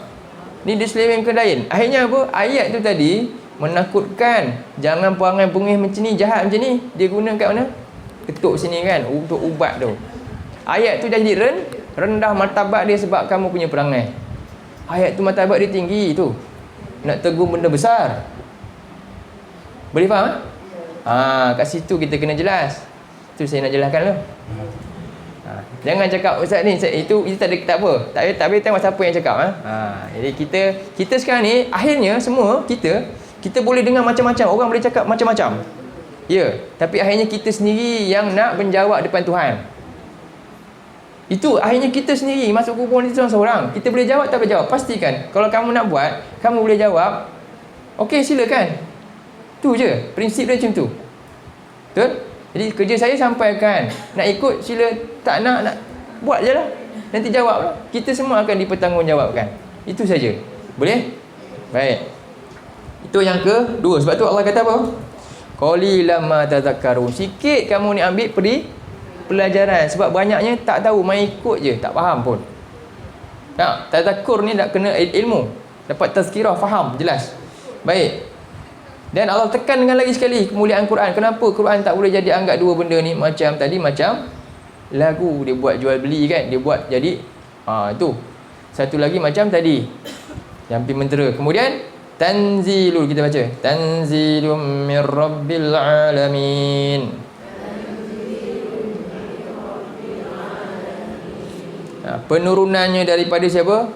Ni disclaimer ke lain. Akhirnya apa? Ayat tu tadi menakutkan. Jangan perangai pengih macam ni, jahat macam ni. Dia guna kat mana? Ketuk sini kan, untuk ubat tu. Ayat tu jadi rendah martabat dia sebab kamu punya perangai. Ayat tu martabat dia tinggi tu. Nak tegur benda besar. Boleh faham? Kat situ kita kena jelas. Tu saya nak jelaskan lah. Jangan cakap ustaz ni itu tak apa. Tak boleh tengok siapa yang cakap. Jadi kita sekarang ni akhirnya semua kita boleh dengar macam-macam. Orang boleh cakap macam-macam. Ya, tapi akhirnya kita sendiri yang nak menjawab depan Tuhan. Itu akhirnya kita sendiri masuk kubur ni seorang-seorang. Kita boleh jawab tak boleh jawab? Pastikan. Kalau kamu nak buat, kamu boleh jawab. Okey, silakan. Tu je. Prinsip dia macam tu. Betul? Jadi kerja saya sampaikan. Nak ikut sila, tak nak buat je lah. Nanti jawab lah. Kita semua akan dipertanggungjawabkan. Itu saja. Boleh? Baik. Itu yang kedua. Sebab tu Allah kata apa? Qalilan ma tadhakkarun. Sikit kamu ni ambil pelajaran. Sebab banyaknya tak tahu, main ikut je, tak faham pun. Tak, tadhakkur ni nak kena ilmu. Dapat tazkirah, faham, jelas. Baik. Dan Allah tekan dengan lagi sekali kemuliaan Quran. Kenapa Quran tak boleh jadi anggap dua benda ni macam tadi, macam lagu dia buat jual beli kan, dia buat jadi tu. Satu lagi macam tadi jampi mentera. Kemudian tanzilul, kita baca tanzilum mir rabbil alamin. Penurunannya daripada siapa?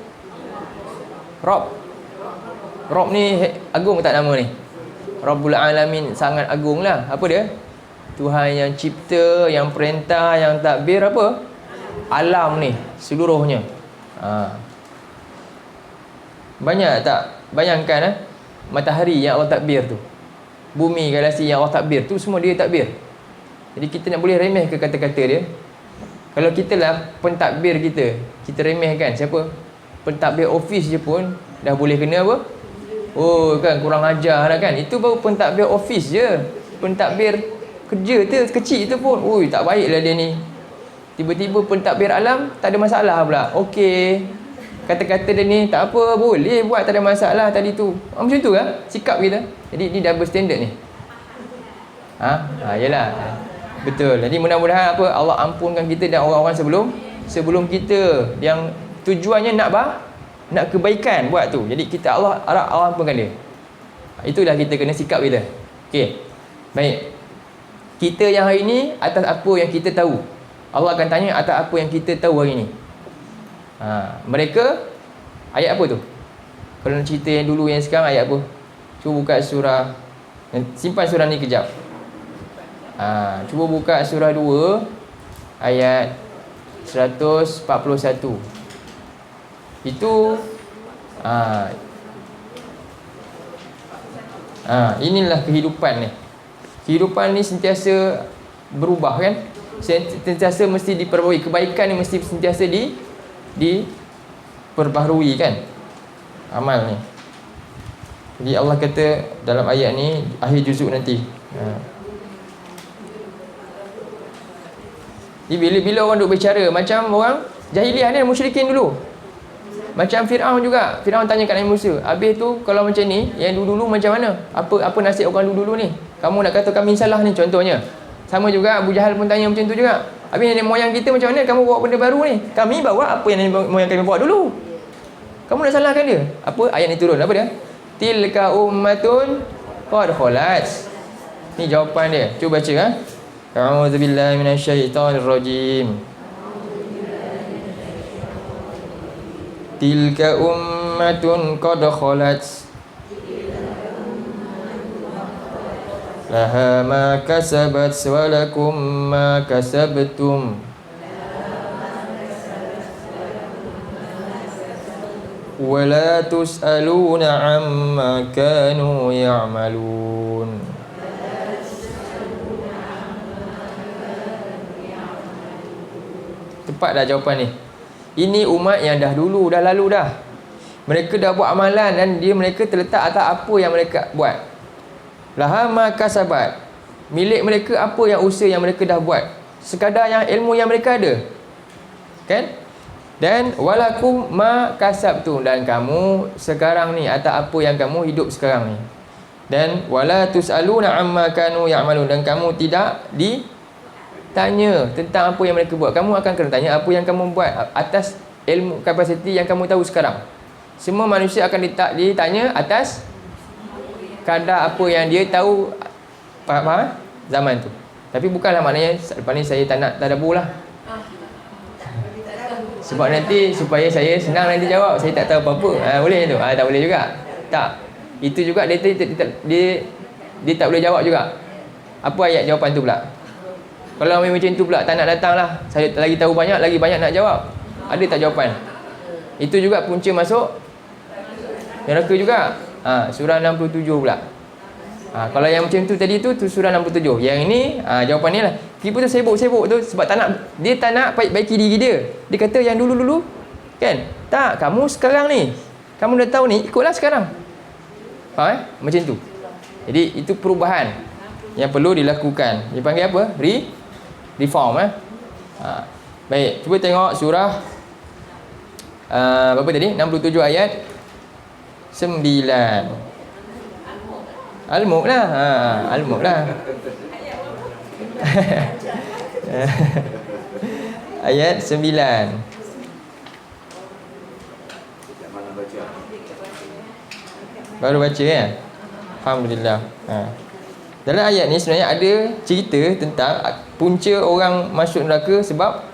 Rob ni agung tak nama ni? Rabbul Alamin, sangat agung lah. Apa dia? Tuhan yang cipta, yang perintah, yang takbir apa? Alam ni seluruhnya. Banyak tak? Bayangkan matahari yang Allah takbir tu. bumi, galaksi yang Allah takbir tu semua dia takbir. Jadi kita nak boleh remeh ke kata-kata dia? Kalau kita lah pentadbir kita remehkan. Siapa? Pentadbir office je pun dah boleh kena apa? Oh kan, kurang ajar lah kan. Itu baru pentadbir office je. Pentadbir kerja tu kecil tu pun, ui tak baiklah dia ni. Tiba-tiba pentadbir alam tak ada masalah pula. Okey, kata-kata dia ni tak apa, boleh buat, tak ada masalah tadi tu. Macam tu lah sikap kita. Jadi ni double standard ni. Yalah. Betul. Jadi mudah-mudahan apa, Allah ampunkan kita dan orang-orang sebelum kita yang tujuannya nak kebaikan buat tu. Jadi kita Allah ampunkan dia. Itulah kita kena sikap kita. Okey. Baik. Kita yang hari ni atas apa yang kita tahu. Allah akan tanya atas apa yang kita tahu hari ni. Mereka ayat apa tu? Kalau nak cerita yang dulu yang sekarang ayat apa? Cuba buka surah, simpan surah ni kejap. Cuba buka surah 2 ayat 141. Itu inilah kehidupan ni. Kehidupan ni sentiasa berubah kan? Sentiasa mesti diperbaharui. Kebaikan ni mesti sentiasa diperbaharui kan? Amal ni. Jadi Allah kata dalam ayat ni, akhir juzuk nanti. Jadi bila orang duk berbicara macam orang jahiliah ni, musyrikin dulu. Macam Firaun juga. Firaun tanya kat Nabi Musa, habis tu kalau macam ni, yang dulu-dulu macam mana? Apa nasib orang dulu-dulu ni? Kamu nak kata kami salah ni contohnya. Sama juga Abu Jahal pun tanya macam tu juga. Habis nenek moyang kita macam mana? Kamu bawa benda baru ni. Kami bawa apa yang nenek moyang kami bawa dulu. Kamu nak salahkan dia. Apa ayat ni turun? Apa dia? Tilka ummatun qad khalat. Ni jawapan dia. Cuba baca A'udzubillahi minasyaitonirrajim. Tilka ummatun qad khalat. Laha ma kasabat wa lakum ma kasabtum. Wa la tus'aluna amma kanu ya'malun. Tepat dah jawapan ni. Ini umat yang dah dulu, dah lalu dah. Mereka dah buat amalan dan mereka terletak atas apa yang mereka buat. Laha ma kasabat. Milik mereka apa yang usaha yang mereka dah buat. Sekadar yang ilmu yang mereka ada. Kan? Dan walakum ma kasabtum, dan kamu sekarang ni atas apa yang kamu hidup sekarang ni. Dan wala tusaluna amma kanu ya'malun, dan kamu tidak ditanya tentang apa yang mereka buat. Kamu akan kena tanya apa yang kamu buat atas ilmu kapasiti yang kamu tahu sekarang. Semua manusia akan ditanya atas kadar apa yang dia tahu zaman tu. Tapi bukanlah maknanya lepas ni saya tak nak tadabbur lah. Sebab nanti supaya saya senang nanti jawab, saya tak tahu apa-apa. Boleh tu? Tak boleh juga. Tak. Itu juga dia tak boleh jawab juga. Apa ayat jawapan tu pula? Kalau macam tu pula tak nak datang lah. Saya lagi tahu banyak, lagi banyak nak jawab. Ada tak jawapan? Itu juga punca masuk neraka juga. Surah 67 pula. Kalau yang macam tu tadi tu surah 67. Yang ini jawapan ni lah. Kita tu sibuk-sibuk tu sebab dia tak nak baiki diri dia. Dia kata yang dulu-dulu kan? Tak, kamu sekarang ni. Kamu dah tahu ni, ikutlah sekarang. Macam tu. Jadi itu perubahan yang perlu dilakukan. Dia panggil apa? Reform. Baik, cuba tengok surah berapa tadi? 67 ayat 9. Al-Mulk lah. Al-Mulk lah. Ayat 9. Baru baca ya? Alhamdulillah. Dalam ayat ni sebenarnya ada cerita tentang punca orang masuk neraka sebab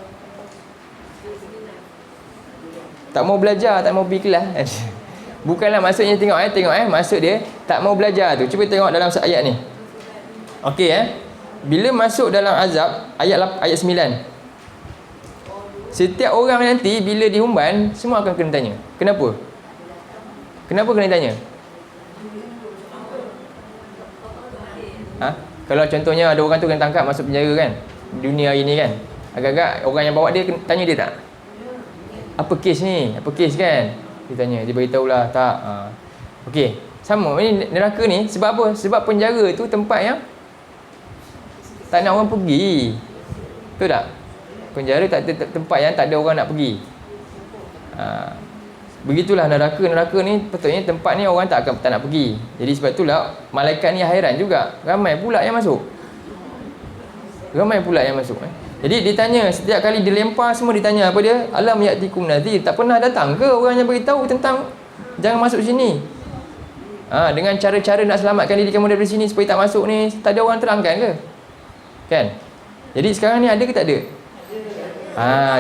tak mau belajar, tak mau pergi kelas. Bukanlah maksudnya tengok maksud dia tak mau belajar tu. Cuba tengok dalam ayat ni. Okey bila masuk dalam azab ayat 9. Setiap orang nanti bila dihumban semua akan kena tanya. Kenapa? Kenapa kena tanya? Kalau contohnya ada orang tu kena tangkap masuk penjara kan, dunia hari ni kan, agak-agak orang yang bawa dia tanya dia tak, apa kes ni, apa kes kan, dia tanya, dia beritahulah tak. Okey, sama ni neraka ni. Sebab apa? Sebab penjara tu tempat yang tak nak orang pergi, betul tak? Penjara tempat yang tak ada orang nak pergi. Begitulah neraka. Neraka ni patutnya tempat ni orang tak nak pergi. Jadi sebab itulah malaikat ni hairan juga, ramai pula yang masuk. Jadi ditanya setiap kali dilempar, semua ditanya apa dia? Alam ya'tikum nadhir, tak pernah datang ke orang yang beritahu tentang jangan masuk sini? Dengan cara-cara nak selamatkan diri kamu dari sini supaya tak masuk ni, tak ada orang terangkan ke? Kan? Jadi sekarang ni ada ke tak ada?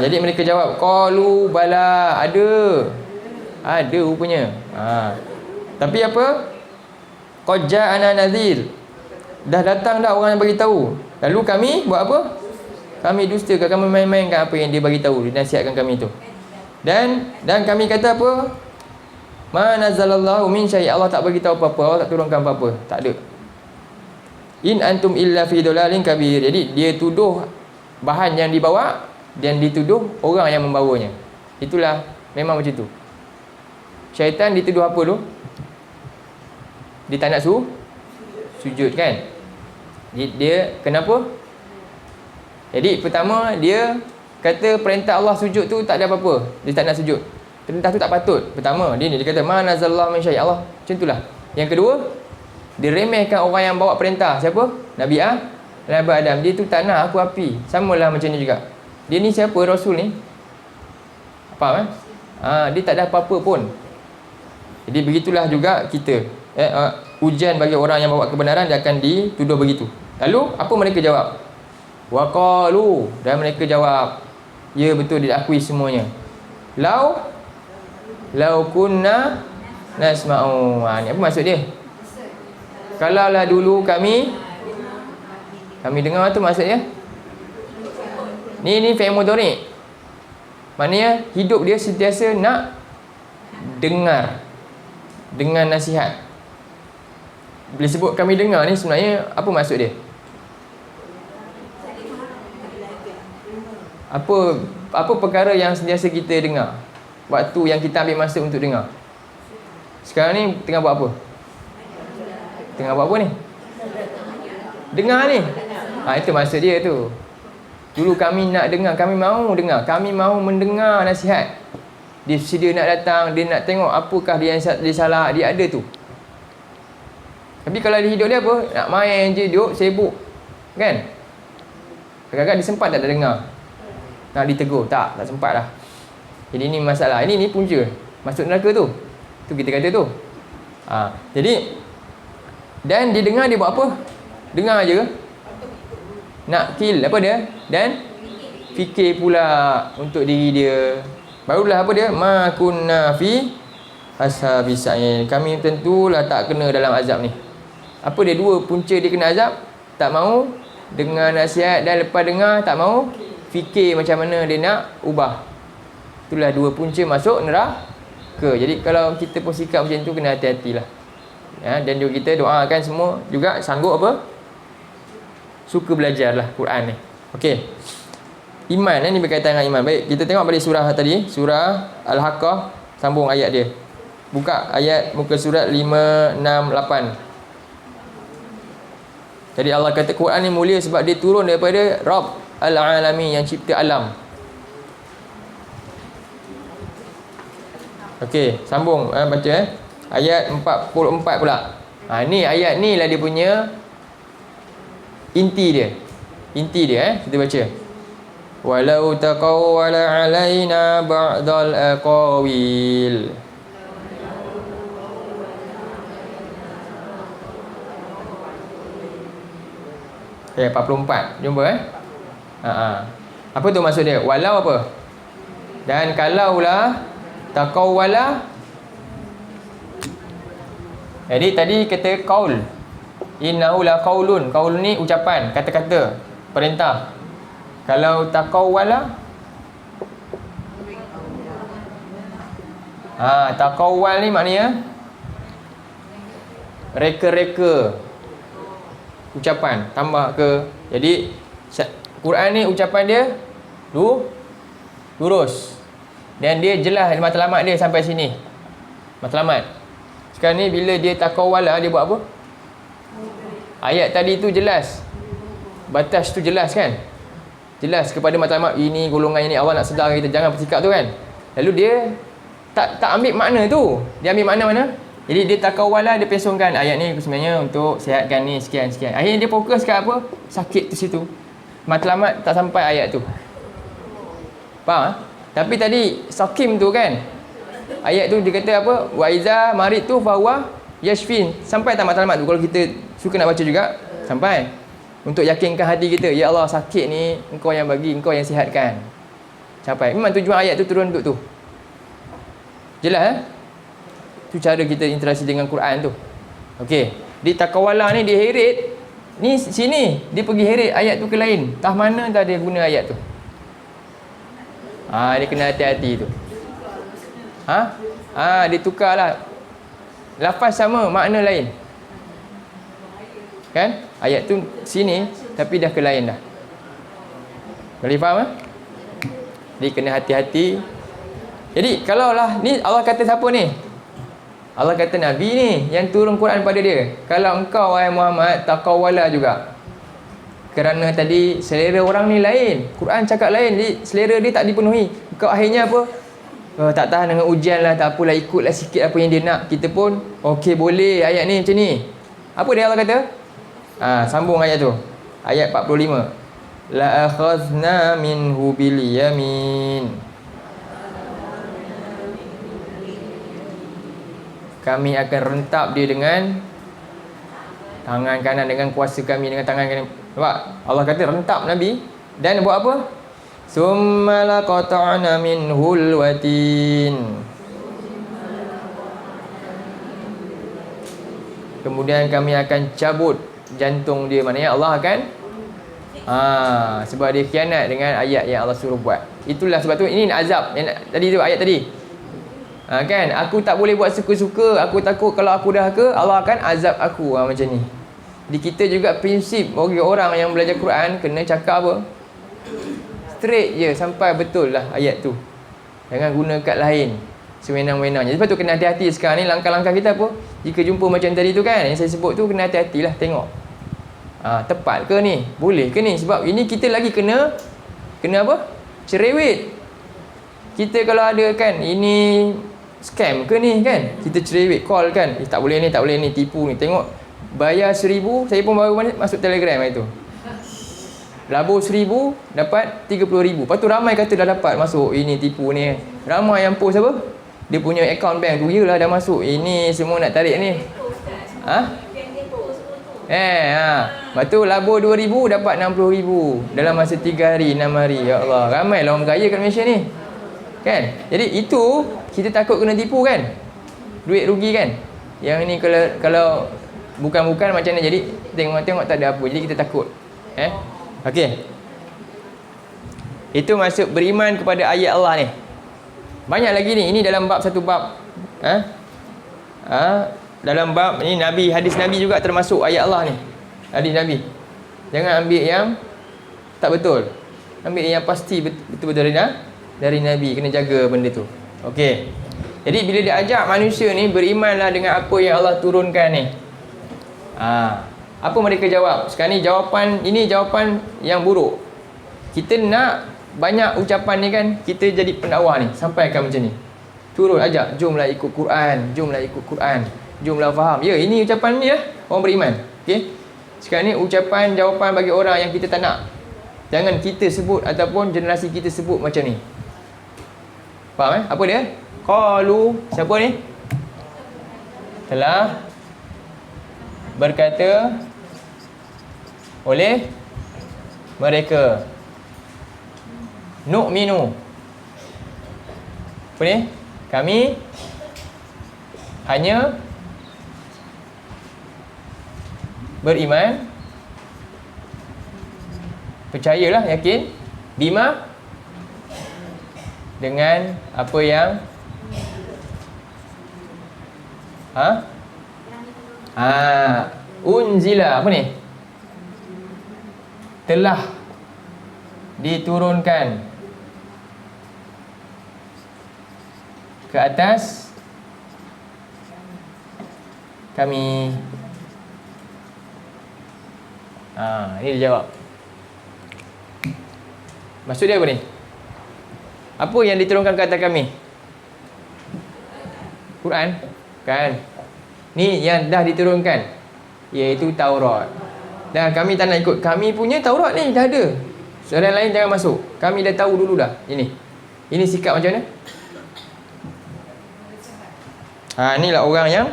Jadi mereka jawab, qalu bala, ada rupanya. Tapi apa? Qad ja'ana nadhir, dah datang dah orang yang bagi tahu. Lalu kami buat apa? Kami dustakan, kami main-mainkan apa yang dia bagi tahu, dia nasihatkan kami tu. Dan kami kata apa? Ma nazzalallahu min syai', Allah tak bagi tahu apa-apa, Allah tak turunkan apa-apa, tak ada. In antum illa fi dhalalin kabir. Jadi dia tuduh bahan yang dibawa dan dituduh orang yang membawanya. Itulah memang macam tu. Syaitan dituduh apa tu? Dia tak nak sujud kan? Dia kenapa? Jadi pertama dia kata perintah Allah sujud tu tak ada apa-apa, dia tak nak sujud. Perintah tu tak patut. Pertama dia kata ma nazallahu min syai', Allah macam itulah. Yang kedua, dia remehkan orang yang bawa perintah. Siapa? Nabi Adam. Dia tu tak nak aku api. Samalah macam ni juga. Dia ni siapa? Rasul ni. Faham dia tak ada apa-apa pun. Jadi begitulah juga kita. Ujian bagi orang yang bawa kebenaran, dia akan dituduh begitu. Lalu apa mereka jawab? Wa qalu, dan mereka jawab, ya betul, diakui semuanya. Lau kunna nasma'u. Ni apa maksud dia? Kalaulah dulu kami dengar tu maksudnya. Ni fi'il mudhari'. Maknanya hidup dia sentiasa nak dengar dengan nasihat. Bila sebut kami dengar ni sebenarnya apa maksud dia? Apa perkara yang sentiasa kita dengar waktu yang kita ambil masa untuk dengar? Sekarang ni tengah buat apa? Tengah buat apa ni? Dengar ni. Itu maksud dia tu. Dulu kami nak dengar, kami mahu dengar, kami mahu mendengar nasihat. Dia sedia nak datang, dia nak tengok apakah dia salah, dia ada tu. Tapi kalau dia hidup dia apa? Nak main je, duduk, sibuk. Kan? Kadang-kadang dia sempat tak dengar. Nak ditegur, tak sempat lah. Jadi ni masalah. Ini punca masuk neraka tu. Tu kita kata tu. Jadi dan dia dengar, dia buat apa? Dengar je. Nak kill apa dia? Dan fikir pula untuk diri dia. Barulah apa dia? Ma kunna fi ashabis sa'ir. Kami tentulah tak kena dalam azab ni. Apa dia? Dua punca dia kena azab. Tak mau dengar nasihat, dan lepas dengar tak mau fikir macam mana dia nak ubah. Itulah dua punca masuk neraka. Jadi kalau kita pun sikap macam tu, kena hati-hatilah. Dan juga kita doakan semua juga sanggup apa? Suka belajarlah Quran ni. Okey. Iman ni berkaitan dengan iman. Baik, kita tengok balik surah tadi, surah Al-Haqqah, sambung ayat dia. Buka ayat muka surat 5, 6, 8. Jadi Allah kata Quran ni mulia sebab dia turun daripada Rabb Al-Alamin, yang cipta alam. Okey, sambung baca ayat 44 pula. Ni ayat ni lah dia punya inti dia. Kita baca. Walau taqawwala alaina ba'dal aqawil. Okay, 44. Jumpa Apa tu maksud dia? Walau apa? Dan kalaulah taqawwala. Jadi tadi kata qaul. Innahu la qaulun. Qaul ni ucapan, kata-kata, perintah. Kalau taqawwala, taqawwal ni maknanya reka-reka. ucapan, tambah ke. Jadi Quran ni ucapan dia lurus dan dia jelas matlamat dia sampai sini. Matlamat. Sekarang ni bila dia takawala, dia buat apa? Ayat tadi tu jelas. Batas tu jelas kan? Jelas kepada matlamat ini golongan ini, Allah nak sedar kita jangan bersikap tu kan. Lalu dia tak ambil makna tu. Dia ambil makna mana? Jadi dia takawala, dia pesongkan ayat ni sebenarnya untuk sihatkan ni sekian. Akhirnya dia fokus kat apa? Sakit tu situ. Matlamat tak sampai ayat tu. Faham? Tapi tadi sakim tu kan, ayat tu dia kata apa? Wa iza marid tu fahuwa yashfin. Sampai tak matlamat tu? Kalau kita suka nak baca juga, sampai. Untuk yakinkan hati kita, ya Allah sakit ni Engkau yang bagi, Engkau yang sihatkan. Sampai. Memang tujuan ayat tu turun untuk tu. Jelas tu cara kita interaksi dengan Quran tu. Okey. Di takawala ni dia heret. Ni sini dia pergi heret ayat tu ke lain. Tah mana dah dia guna ayat tu. Dia kena hati-hati tu. Dia tukarlah. Lafaz sama, makna lain. Kan? Ayat tu sini tapi dah ke lain dah. Boleh faham? Dia kena hati-hati. Jadi kalaulah ni Allah kata siapa ni? Allah kata Nabi ni yang turun Quran pada dia. Kalau engkau wahai Muhammad takawala juga. Kerana tadi selera orang ni lain. Quran cakap lain, jadi selera dia tak dipenuhi. Engkau akhirnya apa? Tak tahan dengan ujian lah, tak apalah, ikutlah sikit apa yang dia nak. Kita pun okey boleh ayat ni macam ni. Apa dia Allah kata? Sambung ayat tu. Ayat 45. La akhadna minhu bil yamin. Kami akan rentap dia dengan tangan kanan, dengan kuasa kami, dengan tangan kanan. Nampak? Allah kata rentap Nabi. Dan buat apa? Summa laqata'na minhul watin. Kemudian kami akan cabut jantung dia. Maknanya Allah akan sebab dia khianat dengan ayat yang Allah suruh buat. Itulah sebab tu ini azab yang tadi tu, ayat tadi. Kan, aku tak boleh buat suka-suka, aku takut kalau aku dah ke Allah akan azab aku. Macam ni. Jadi kita juga prinsip bagi orang yang belajar Quran kena cakap apa? Straight je sampai betul lah ayat tu. Jangan guna kat lain sewenang-wenangnya. Sebab tu kena hati-hati sekarang ni langkah-langkah kita apa? Jika jumpa macam tadi tu kan, yang saya sebut tu, kena hati-hatilah tengok. Tepat ke ni? Boleh ke ni? Sebab ini kita lagi kena apa? Cerewet. Kita kalau ada kan, ini scam ke ni kan? Kita cerewet call kan. Tak boleh ni, tipu ni. Tengok bayar 1,000, saya pun baru masuk Telegram itu. Labur 1,000 dapat 30,000. Lepas tu ramai kata dah dapat masuk. Ini tipu ni. Ramai yang post apa? Dia punya account bank tu, yelah dah masuk. Ini semua nak tarik ni. Lepas tu labur 2,000 dapat 60,000 dalam masa 3 hari, 6 hari. Ya Allah, ramai lah orang kaya kat Malaysia ni. Kan? Jadi itu kita takut kena tipu kan? Duit rugi kan? Yang ni kalau bukan macam ni, jadi tengok tak ada apa. Jadi kita takut. Okey. Itu masuk beriman kepada ayat Allah ni. Banyak lagi ni. Ini dalam bab satu bab. Dalam bab ni hadis Nabi juga termasuk ayat Allah ni. Hadis Nabi. Jangan ambil yang tak betul. Ambil yang pasti betul-betul dari Nabi. Kena jaga benda tu. Okey. Jadi bila dia ajak manusia ni berimanlah dengan apa yang Allah turunkan ni. Apa mereka jawab? Sekarang ni jawapan yang buruk. Kita nak banyak ucapan ni kan, kita jadi pendakwah ni, sampaikan macam ni. Turun ajak, jomlah ikut Quran, jomlah faham. Ya, ini ucapan ni lah orang beriman. Okey. Sekarang ni ucapan jawapan bagi orang yang kita tak nak. Jangan kita sebut ataupun generasi kita sebut macam ni. Faham Apa dia? Qalu, siapa ni? Telah berkata oleh mereka. Nu'minu. Apa ni? Kami hanya beriman, percayalah, yakin, bima, dengan apa yang unzila, apa ni? telah diturunkan ke atas kami. Ini dia jawab. Maksud dia apa ni? Apa yang diturunkan ke atas kami? Quran? Kan? Ni yang dah diturunkan, iaitu Taurat. Dan kami tak nak ikut. Kami punya Taurat ni dah ada. Orang lain jangan masuk. Kami dah tahu dulu dah. Ini sikap macam mana? Inilah orang yang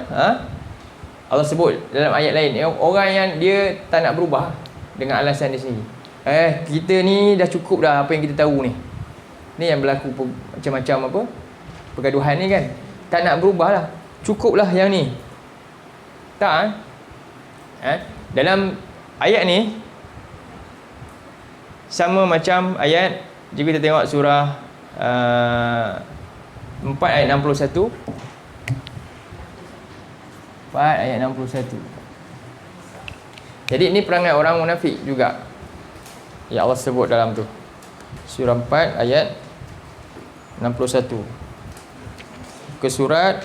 Allah sebut dalam ayat lain, orang yang dia tak nak berubah dengan alasan dia sendiri. Kita ni dah cukup dah apa yang kita tahu ni. Ni yang berlaku macam-macam apa pergaduhan ni kan. Tak nak berubah lah. Cukup lah yang ni. Tak dalam ayat ni sama macam ayat, jika kita tengok surah 4 ayat 61. 4 ayat 61. Jadi ini perangai orang munafik juga, ya Allah sebut dalam tu. Surah 4 ayat 61 ke surat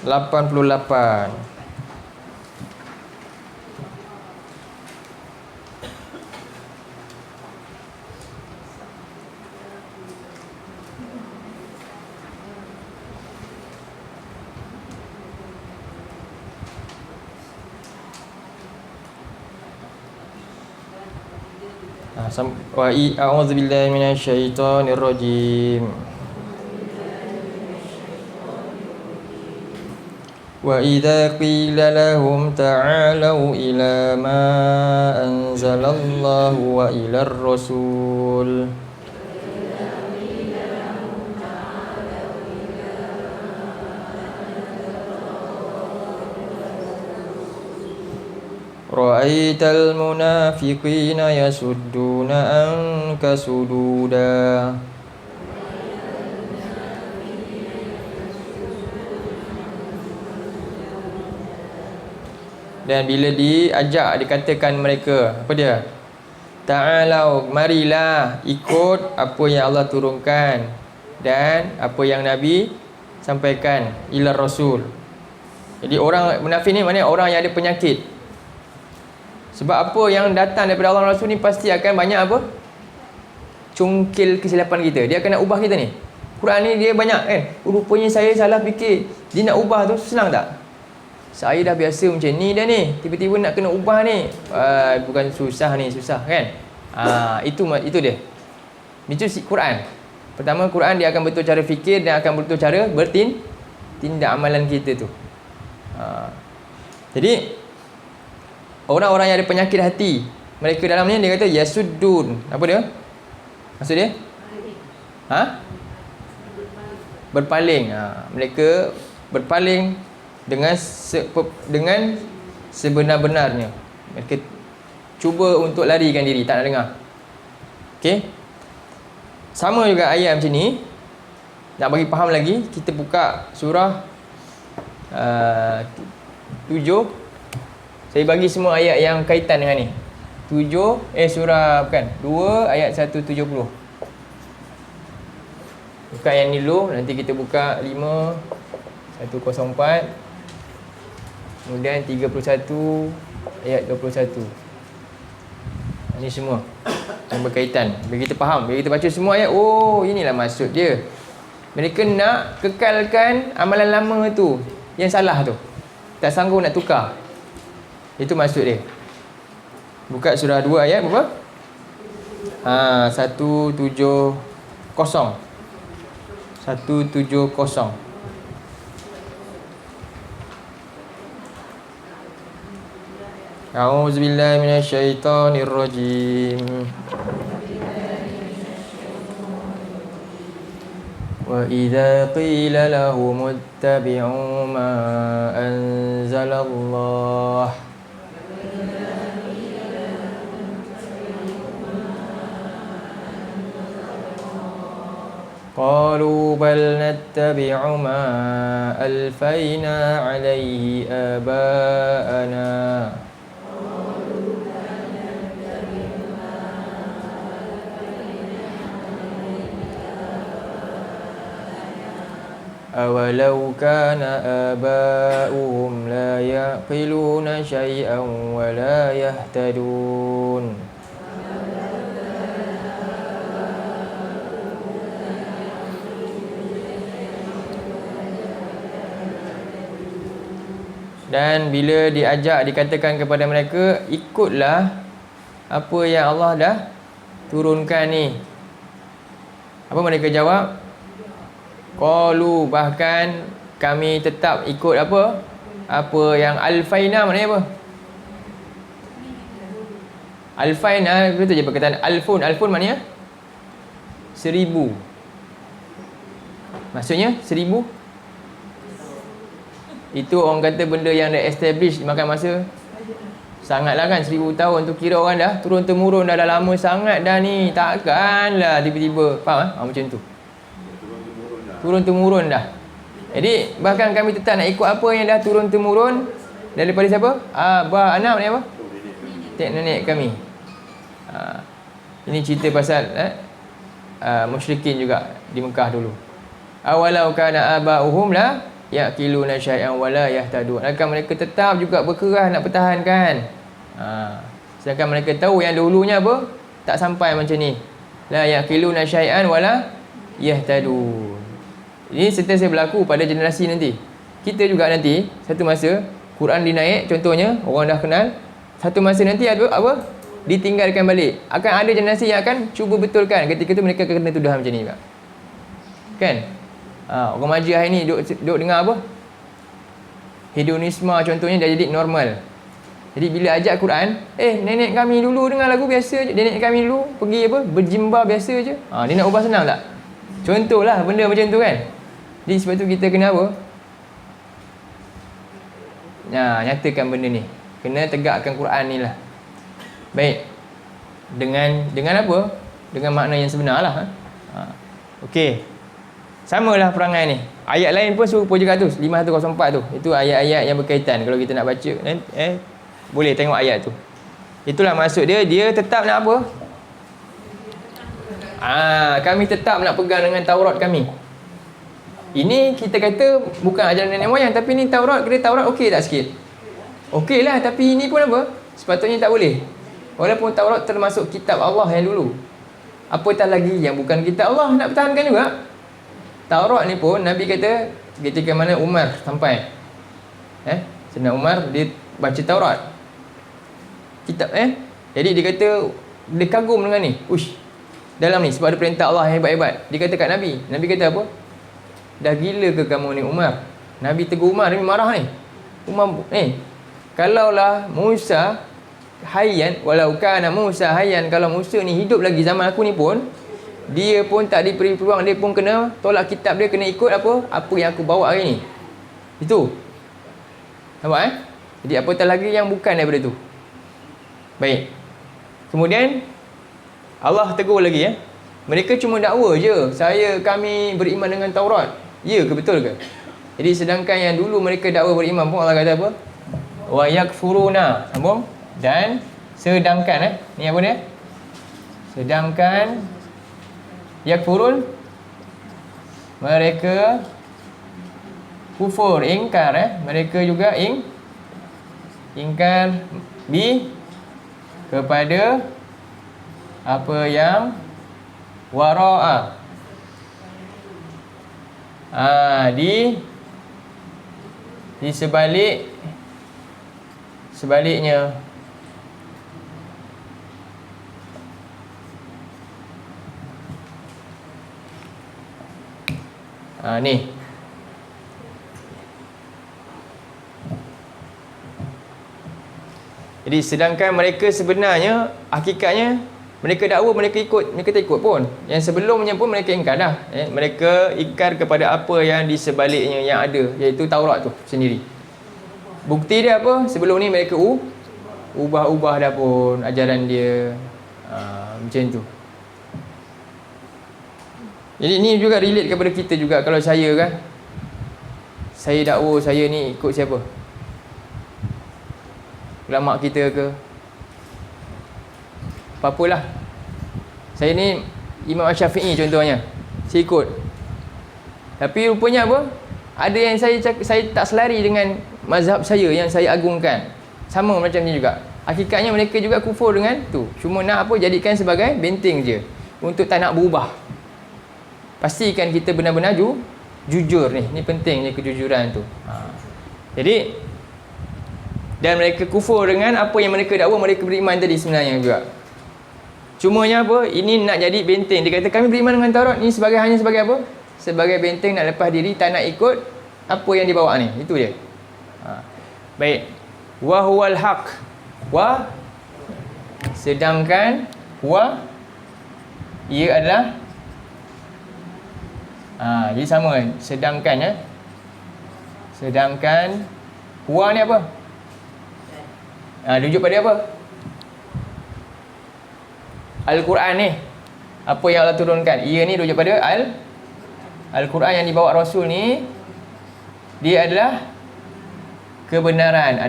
88. A'udzu billahi minasyaitonir rajim. Wa idza qila lahum ta'alu ila ma anzalallahu wa ilar rasul ra'aital munafiqina yasudduna anka sududa. Dan bila diajak, dikatakan mereka, apa dia? Ta'alau, marilah ikut apa yang Allah turunkan dan apa yang Nabi sampaikan, ila Rasul. Jadi orang munafik ni maknanya orang yang ada penyakit. Sebab apa yang datang daripada Allah Rasul ni pasti akan banyak apa? Cungkil kesilapan kita. Dia akan nak ubah kita ni. Quran ni dia banyak kan. Rupanya saya salah fikir. Dia nak ubah tu senang tak? Saya dah biasa macam ni dah ni. Tiba-tiba nak kena ubah ni. Bukan susah ni, susah kan? Itu dia. Itu Quran. Pertama, Quran dia akan betul cara fikir dan akan betul cara tindak amalan kita tu. Jadi orang-orang yang ada penyakit hati, mereka dalam ni dia kata yasuddun. Apa dia? Maksud dia? Berpaling. Mereka berpaling dengan sebenar-benarnya. Mereka cuba untuk larikan diri, tak nak dengar. Okey. Sama juga ayat macam ni. Nak bagi faham lagi, kita buka surah 7. Saya bagi semua ayat yang kaitan dengan ni. 2 ayat 170. Buka yang ni dulu, nanti kita buka 104. Kemudian 31 ayat 21. Ini semua yang berkaitan. Bila kita faham, bila kita baca semua ayat, oh inilah maksud dia. Mereka nak kekalkan amalan lama tu, yang salah tu. Tak sanggup nak tukar. Itu maksud dia. Buka surah 2 ayat berapa? 170. 170. A'udzu billahi minasyaitonir rajim. Wa idza qila lahum ittabi'u ma anzalallah qalu bal nattabi'u ma alfayna 'alaihi aba'ana awalau kana aba'uhum la yaqiluna syai'an wa la yahtadun. Dan bila diajak, dikatakan kepada mereka, ikutlah apa yang Allah dah turunkan ni. Apa mereka jawab? Qalu, bahkan kami tetap ikut apa? Apa yang alfaina, maknanya apa? Alfaina, betul je perkataan alfun. Alfun maknanya 1000. Maksudnya 1000. Itu orang kata benda yang dah establish makan masa sangatlah kan. 1000 tahun tu kira orang dah turun-temurun, dah lama sangat dah ni. Takkanlah tiba-tiba, faham? Macam tu, turun-temurun dah. Jadi bahkan kami tetap nak ikut apa yang dah turun-temurun daripada siapa? Abah, anak ni apa? Nenek kami. Ini cerita pasal musyrikin juga di Mekah dulu. Awalau kana aba'uhum la yaqiluna syai'an wa la yahtadun. Akan mereka tetap juga berkeras nak pertahankan. Sedangkan mereka tahu yang dulunya apa? Tak sampai macam ni. La yaqiluna syai'an wa la yahtadun. Ini sentiasa berlaku pada generasi nanti. Kita juga nanti satu masa Quran dinaik, contohnya orang dah kenal, satu masa nanti apa? Ditinggalkan balik. Akan ada generasi yang akan cuba betulkan. Ketika tu mereka akan kena tuduhan macam ni juga. Kan? Orang Maji hari ni duk dengar apa? Hedonisme contohnya dah jadi normal. Jadi bila ajak Quran, nenek kami dulu dengar lagu biasa je. Nenek kami dulu pergi apa? Berjimba biasa je. Dia nak ubah senang tak? Contohlah benda macam tu kan. Jadi sebab tu kita kena apa? Nyatakan benda ni. Kena tegakkan Quran ni lah. Baik. Dengan apa? Dengan makna yang sebenar lah. Okey. Samalah perangai ni. Ayat lain pun serupa juga tu, 5104 tu. Itu ayat-ayat yang berkaitan. Kalau kita nak baca, boleh tengok ayat tu. Itulah maksud dia. Dia tetap nak apa? Kami tetap nak pegang dengan Taurat kami. Ini kita kata bukan ajaran nenek moyang, tapi ni Taurat. Kira Taurat okey tak sikit? Okey lah, tapi ini pun apa? Sepatutnya tak boleh. Walaupun Taurat termasuk kitab Allah yang dulu, apatah lagi yang bukan kitab Allah nak pertahankan juga. Taurat ni pun Nabi kata ketika mana Umar sampai, Sayyidina Umar dia baca Taurat kitab, jadi dia kata dia kagum dengan ni. Dalam ni sebab ada perintah Allah yang hebat-hebat. Dia kata kat Nabi, Nabi kata apa? Dah gila ke kamu ni Umar? Nabi tegur Umar, Nabi marah ni. Umar kalaulah Musa hayyan, walau kana Musa hayyan, kalau Musa ni hidup lagi zaman aku ni pun, dia pun tak diberi peluang, dia pun kena tolak kitab dia, kena ikut apa yang aku bawa hari ni. Itu. Nampak Jadi apatah lagi yang bukan daripada tu. Baik. Kemudian Allah tegur lagi mereka cuma dakwa je, kami beriman dengan Taurat. Ya ke, betul ke? Jadi sedangkan yang dulu mereka dakwa beriman pun Allah kata apa? Wa yakfuruna. Sambung. Dan sedangkan ni apa dia? Sedangkan yakfurun, mereka kufur, ingkar, mereka juga ingkar kepada apa yang wara'a, di sebaliknya. Ni jadi sedangkan mereka sebenarnya hakikatnya mereka dakwa, mereka tak ikut pun. Yang sebelumnya pun mereka ingkar dah. Mereka ingkar kepada apa yang di sebaliknya yang ada, iaitu Taurat tu sendiri. Bukti dia apa? Sebelum ni mereka ubah-ubah dah pun ajaran dia. Macam tu. Jadi ni juga relate kepada kita juga. Kalau saya kan, saya dakwa saya ni ikut siapa? Ulama kita ke? Apa-apalah. Saya ni Imam Syafi'i contohnya, saya ikut. Tapi rupanya apa? Ada yang saya tak selari dengan mazhab saya yang saya agungkan. Sama macam ni juga. Hakikatnya mereka juga kufur dengan tu. Cuma nak apa? Jadikan sebagai benteng je. Untuk tak nak berubah. Pastikan kita benar-benar jujur ni. Ni penting ni kejujuran tu. Jadi, dan mereka kufur dengan apa yang mereka dakwa mereka beriman tadi sebenarnya juga. Cumanya apa? Ini nak jadi benteng. Dia kata kami beriman dengan Taurat ni hanya sebagai apa? Sebagai benteng nak lepas diri, tak nak ikut apa yang dibawa ni. Itu dia. Baik. Wa huwal haq. Wa, sedangkan wa, ia adalah jadi sama. Sedangkan ya. Sedangkan wa ni apa? Rujuk pada apa? Al-Quran ni. Apa yang Allah turunkan. Ia ni rujuk pada Al-Quran yang dibawa Rasul ni. Dia adalah kebenaran.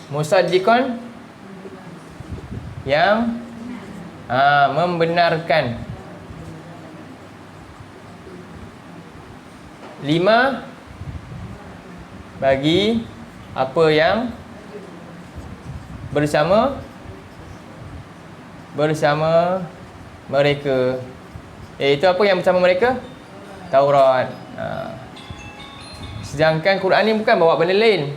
Musaddiqan, yang membenarkan lima bagi apa yang bersama mereka. Itu apa yang bersama mereka? Taurat. Sedangkan Quran ni bukan bawa benda lain.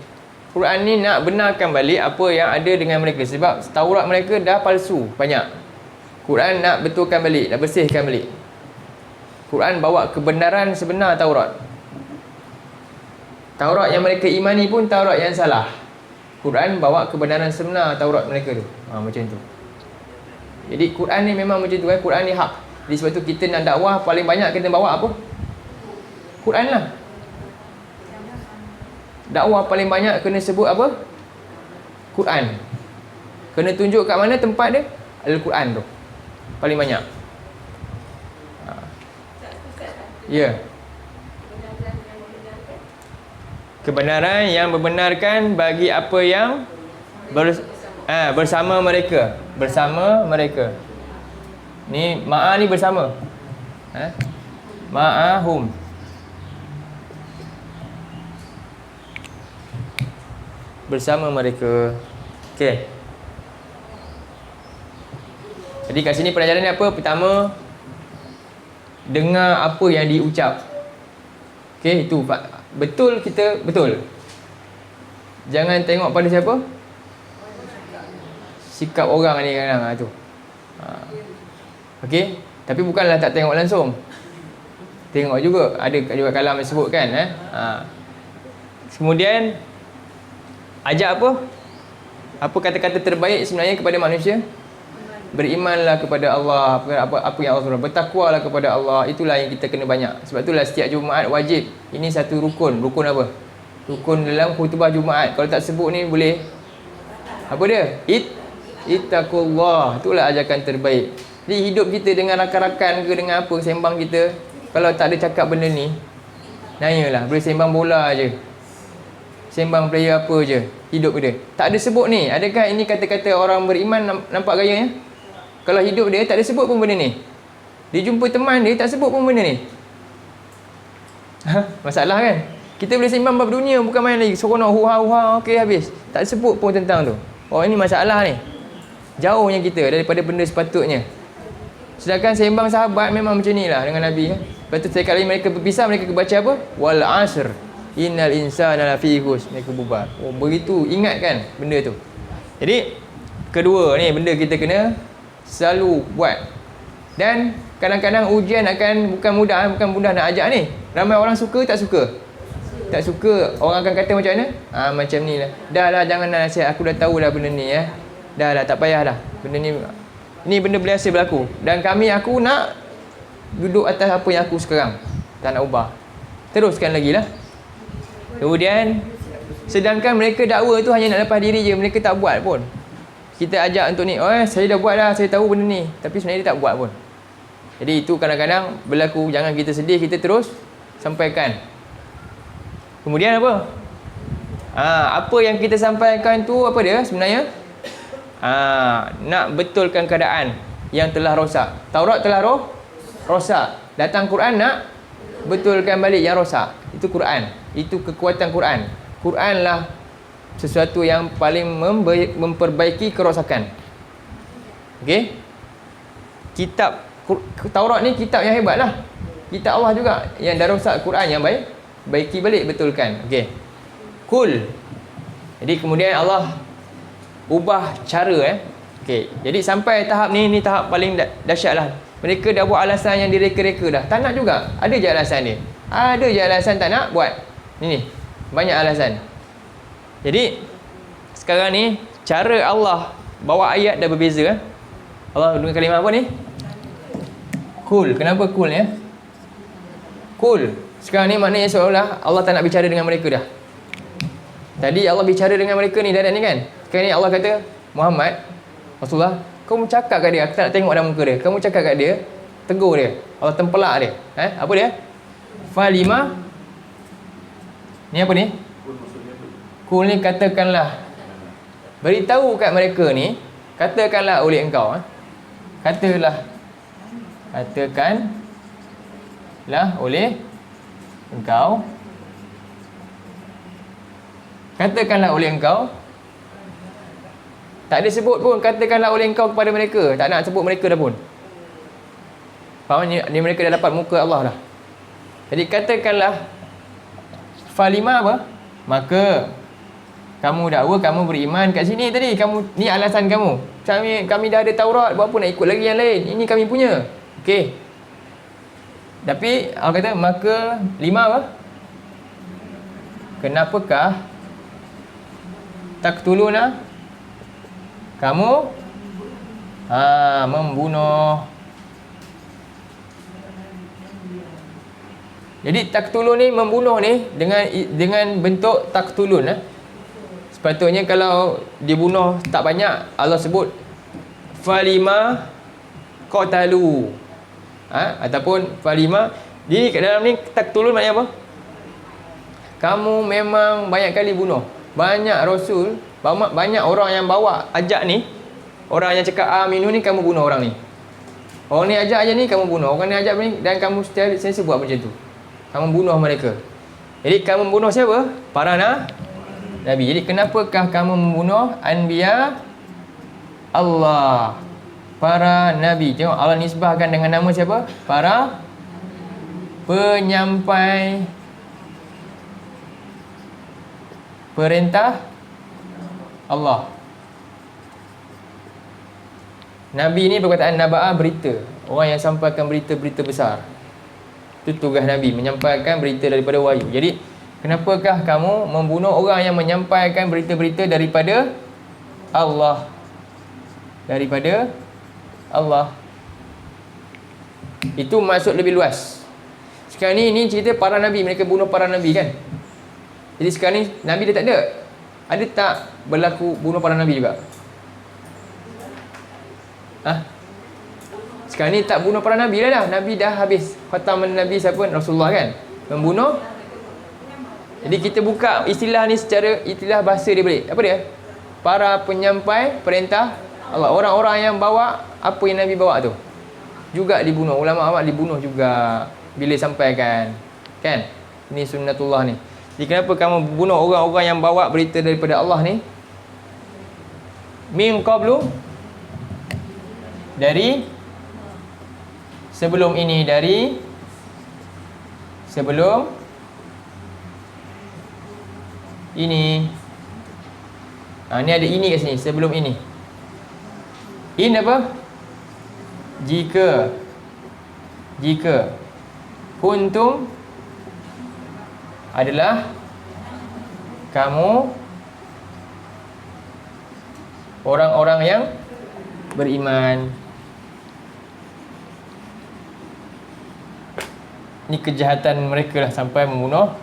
Quran ni nak benarkan balik apa yang ada dengan mereka. Sebab Taurat mereka dah palsu banyak. Quran nak betulkan balik, nak bersihkan balik. Quran bawa kebenaran sebenar Taurat. Taurat yang mereka imani pun Taurat yang salah. Quran bawa kebenaran sebenar Taurat mereka tu. Macam tu. Jadi Quran ni memang macam tu kan. Quran ni hak. Jadi sebab tu kita nak dakwah paling banyak kita bawa apa? Quran lah. Dakwah paling banyak kena sebut apa? Quran. Kena tunjuk kat mana tempat dia? Al-Quran tu. Paling banyak. Ya. Kebenaran yang membenarkan bagi apa yang bersama mereka. Bersama mereka. Ni ma'a ni bersama. Ma'ahum. Bersama mereka. Okey. Jadi kat sini pelajaran ni apa? Pertama, dengar apa yang diucap. Okey, itu betul kita betul. Jangan tengok pada siapa? Sikap orang ni kadang tu. Okey, tapi bukanlah tak tengok langsung. Tengok juga, ada juga kalam yang sebut kan Kemudian ajak apa? Apa kata-kata terbaik sebenarnya kepada manusia? Berimanlah kepada Allah, apa yang Allah suruh. Bertakwalah kepada Allah. Itulah yang kita kena banyak. Sebab itulah setiap Jumaat wajib. Ini satu rukun. Rukun apa? Rukun dalam khutbah Jumaat. Kalau tak sebut ni boleh apa dia? Ittaqullah. Itulah ajakan terbaik. Jadi hidup kita dengan rakan-rakan ke dengan apa sembang kita, kalau tak ada cakap benda ni, nanyalah. Boleh sembang bola je, sembang player apa je, hidup dia tak ada sebut ni. Adakah ini kata-kata orang beriman nampak gayanya? Kalau hidup dia tak ada sebut pun benda ni. Dia jumpa teman dia tak sebut pun benda ni. Masalah kan? Kita boleh sembang bab dunia, bukan main lagi. Seronok, huha-huha, okey habis. Tak sebut pun tentang tu. Oh, ini masalah ni. Jauhnya kita daripada benda sepatutnya. Sedangkan sembang sahabat memang macam ni lah dengan Nabi. Lepas tu setiap kali mereka berpisah, mereka baca apa? Wal asr. Innal insana lafi khusr. Mereka bubar. Oh, begitu. Ingat kan benda tu. Jadi, kedua ni benda kita kena selalu buat. Dan kadang-kadang ujian bukan mudah nak ajak ni. Ramai orang suka tak suka? Tak suka. Orang akan kata macam mana? Macam ni lah. Dah lah, janganlah nasihat. Aku dah tahulah benda ni ya. Dah lah, tak payah dah. Benda ni benda biasa berlaku. Dan aku nak duduk atas apa yang aku sekarang. Tak nak ubah. Teruskan lagi lah. Kemudian, sedangkan mereka dakwa tu hanya nak lepas diri je. Mereka tak buat pun. Kita ajak untuk ni. Saya dah buat dah. Saya tahu benda ni. Tapi sebenarnya dia tak buat pun. Jadi itu kadang-kadang berlaku. Jangan kita sedih. Kita terus sampaikan. Kemudian apa? Apa yang kita sampaikan tu apa dia sebenarnya? Nak betulkan keadaan yang telah rosak. Taurat telah rosak. Datang Quran nak betulkan balik yang rosak. Itu Quran. Itu kekuatan Quran. Quran lah sesuatu yang paling memperbaiki kerosakan. Okey? Kitab Taurat ni kitab yang hebat lah. Kitab Allah juga. Yang dah rosak Quran yang baik, baiki balik, betulkan. Okey. Kul. Jadi kemudian Allah ubah cara Okey. Jadi sampai tahap ni tahap paling dahsyat lah. Mereka dah buat alasan yang direka-reka dah. Tak nak juga. Ada je alasan dia. Ada je alasan tak nak buat. Ni. Banyak alasan. Jadi sekarang ni cara Allah bawa ayat dah berbeza. Allah dengan kalimah apa ni? Kul. Kenapa kul ni? Kul. Sekarang ni maknanya seolah Allah tak nak bicara dengan mereka dah. Tadi Allah bicara dengan mereka ni darat ni kan. Sekarang ni Allah kata, Muhammad, Rasulullah, kamu cakap kat dia, aku tak nak tengok dalam muka dia. Kamu cakap kat dia, tegur dia. Allah tempelak dia. Apa dia? Falima. Ni apa ni? Kul ni katakanlah. Beritahu kat mereka ni, katakanlah oleh engkau. Katakanlah oleh engkau. Katakanlah oleh engkau. Tak ada sebut pun katakanlah oleh engkau kepada mereka. Tak nak sebut mereka dah pun. Faham ni mereka dah dapat muka Allah dah. Jadi katakanlah falima apa? Maka kamu dakwa kamu beriman kat sini tadi. Kamu ni alasan kamu. Kami dah ada Taurat, buat apa nak ikut lagi yang lain? Ini kami punya. Okey. Tapi Allah kata maka lima apa? Kenapakah taktuluna kamu membunuh. Jadi taktulun ni membunuh ni dengan bentuk taktulun. Sepatutnya kalau dibunuh tak banyak, Allah sebut falima qatalu. Ataupun falima. Jadi kat dalam ni taktulun maknanya apa? Kamu memang banyak kali bunuh. Banyak Rasul, banyak orang yang bawa ajak ni. Orang yang cakap aminu ni, kamu bunuh orang ni. Orang ni ajak aja ni, kamu bunuh. Orang ni ajak ni, dan kamu sentiasa buat macam tu. Kamu bunuh mereka. Jadi kamu membunuh siapa? Para Nabi. Jadi kenapakah kamu membunuh anbiya Allah? Para Nabi. Tengok Allah nisbahkan dengan nama siapa? Para penyampai perintah Allah. Nabi ni perkataan naba'ah, berita. Orang yang sampaikan berita-berita besar. Itu tugas Nabi, menyampaikan berita daripada wahyu. Jadi kenapakah kamu membunuh orang yang menyampaikan berita-berita daripada Allah? Daripada Allah. Itu maksud lebih luas. Sekarang ni cerita para Nabi. Mereka bunuh para Nabi kan. Jadi sekarang ni Nabi dia tak ada. Ada tak berlaku bunuh para Nabi juga? Sekarang ni tak bunuh para Nabi dah. Nabi dah habis. Khataman Nabi siapa? Rasulullah kan. Membunuh. Jadi kita buka istilah ni secara istilah bahasa dia balik. Apa dia? Para penyampai perintah Allah. Orang-orang yang bawa apa yang Nabi bawa tu juga dibunuh. Ulama-ulama dibunuh juga bila sampaikan. Kan? Ini sunnatullah ni. Jadi kenapa kamu bunuh orang-orang yang bawa berita daripada Allah ni? Min qablu, dari sebelum ini, dari sebelum ini. Ni ada ini kat sini, sebelum ini. In apa? Jika kuntum adalah kamu orang-orang yang beriman. Ni kejahatan mereka lah sampai membunuh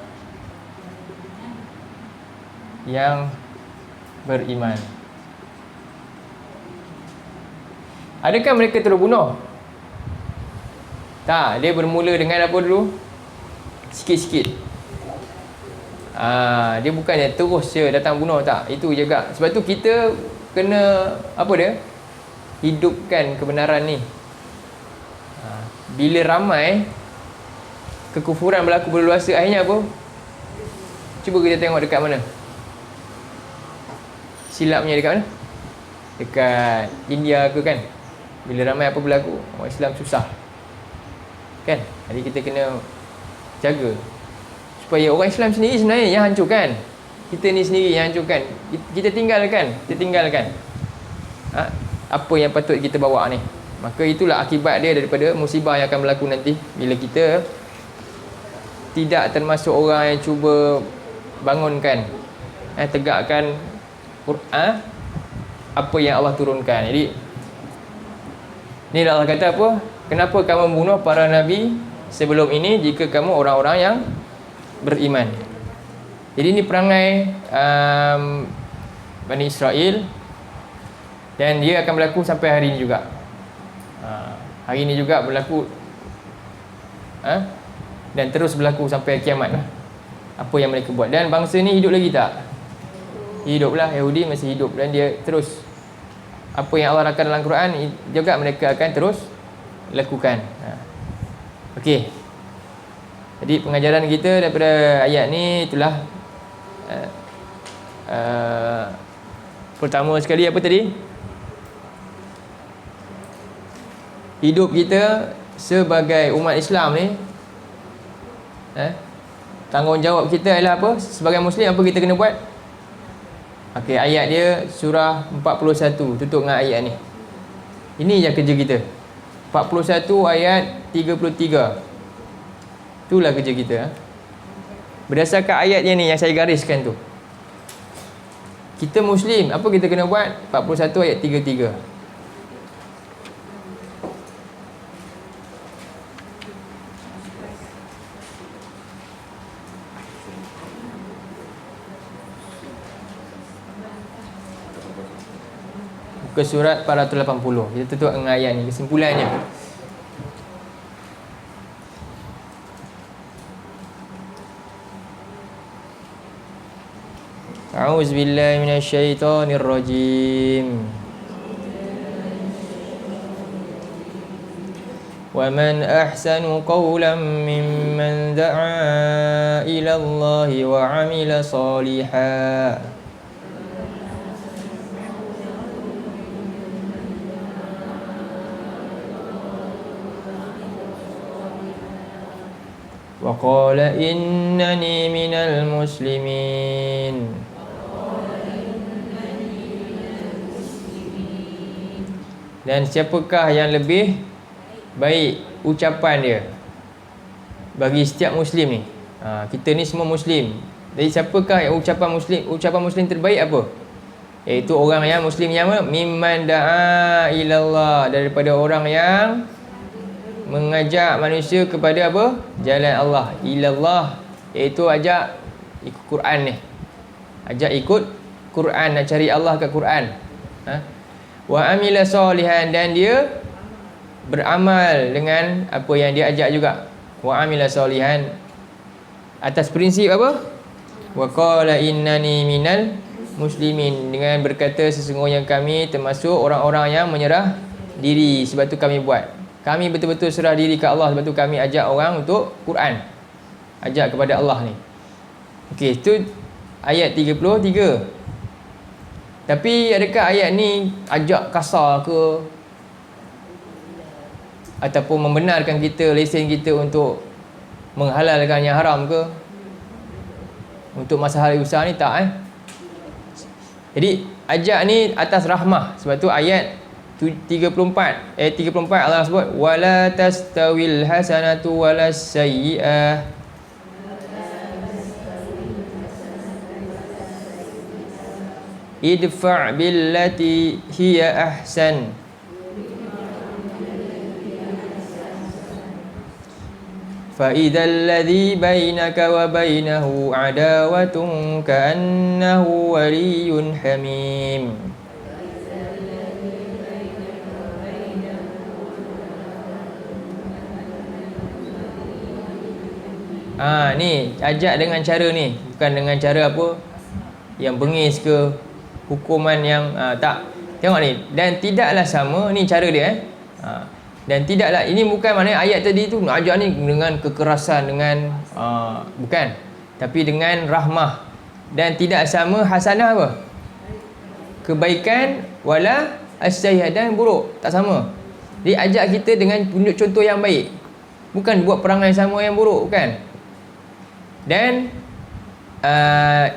yang beriman. Adakah mereka terus bunuh? Tak, dia bermula dengan apa dulu? Sikit-sikit. Dia bukannya terus je datang bunuh, tak. Itu juga. Sebab tu kita kena apa dia? Hidupkan kebenaran ni. Bila ramai, kekufuran berlaku berluasa, akhirnya apa? Cuba kita tengok dekat mana? Silapnya dekat mana? Dekat India ke kan? Bila ramai apa berlaku? Orang Islam susah kan? Jadi kita kena jaga supaya orang Islam sendiri sebenarnya yang hancurkan. Kita ni sendiri yang hancurkan. Kita tinggalkan apa yang patut kita bawa ni. Maka itulah akibat dia daripada musibah yang akan berlaku nanti bila kita tidak termasuk orang yang cuba bangunkan, tegakkan Quran, apa yang Allah turunkan. Jadi ni Allah kata apa? Kenapa kamu membunuh para nabi sebelum ini jika kamu orang-orang yang beriman? Jadi ni perangai Bani Israel, dan dia akan berlaku sampai hari ini juga. Hari ini juga berlaku, dan terus berlaku sampai kiamat lah. Apa yang mereka buat. Dan bangsa ni hidup lagi tak? Hiduplah. Yahudi masih hidup, dan dia terus apa yang Allah rakam dalam Quran juga mereka akan terus lakukan. Okey. Jadi pengajaran kita daripada ayat ni itulah pertama sekali apa tadi? Hidup kita sebagai umat Islam ni, tanggungjawab kita adalah apa? Sebagai Muslim, apa kita kena buat? Okey, ayat dia surah 41, tutup dengan ayat ni. Ini je kerja kita. 41 ayat 33. Itulah kerja kita. Berdasarkan ayat yang ni yang saya gariskan tu. Kita Muslim, apa kita kena buat? 41 ayat 33. Buka surat 480. Kita tutup dengan ayat ni, kesimpulannya. A'udzubillahi minasyaitonirrajim. Wa man ahsanu qawlan mimman da'a ila Allahi wa 'amila shalihan. Wa qala innani minal muslimin. Dan siapakah yang lebih baik ucapan dia bagi setiap Muslim ni? Kita ni semua Muslim. Jadi siapakah yang ucapan Muslim terbaik apa? Iaitu orang yang Muslim yang mimman da'a ilallah, daripada orang yang mengajak manusia kepada apa? Jalan Allah. Ilallah, iaitu ajak ikut Quran ni. Ajak ikut Quran, nak cari Allah kat Quran. Wa amila salihan, dan dia beramal dengan apa yang dia ajak juga. Wa amila salihan atas prinsip apa? Wa qala innani minal muslimin, dengan berkata sesungguhnya kami termasuk orang-orang yang menyerah diri, sebab tu kami buat. Kami betul-betul serah diri ke Allah, sebab tu kami ajak orang untuk Quran, ajak kepada Allah ni. Okey, itu ayat 33. Tapi adakah ayat ni ajak kasar ke, ataupun membenarkan kita, lesen kita untuk menghalalkan yang haram ke? Untuk masalah usaha ni tak. Jadi ajak ni atas rahmah. Sebab tu ayat 34 Allah sebut wala tastawil hasanatu walas sayyi'ah. Idfa' billati hiya ahsan. Fa idzal ladzi bainaka wa bainahu adawatun ka'annahu waliyyun hamim. Ni ajak dengan cara ni, bukan dengan cara apa yang bengis ke, hukuman yang tak. Tengok ni, dan tidaklah sama, ni cara dia Dan tidaklah, ini bukan maknanya ayat tadi tu nak ajar ni dengan kekerasan, dengan bukan, tapi dengan rahmah. Dan tidak sama hasanah apa? Kebaikan wala as-sayyi'ah, dan buruk, tak sama. Dia ajak kita dengan tunjuk contoh yang baik, bukan buat perangai sama yang buruk, bukan. Dan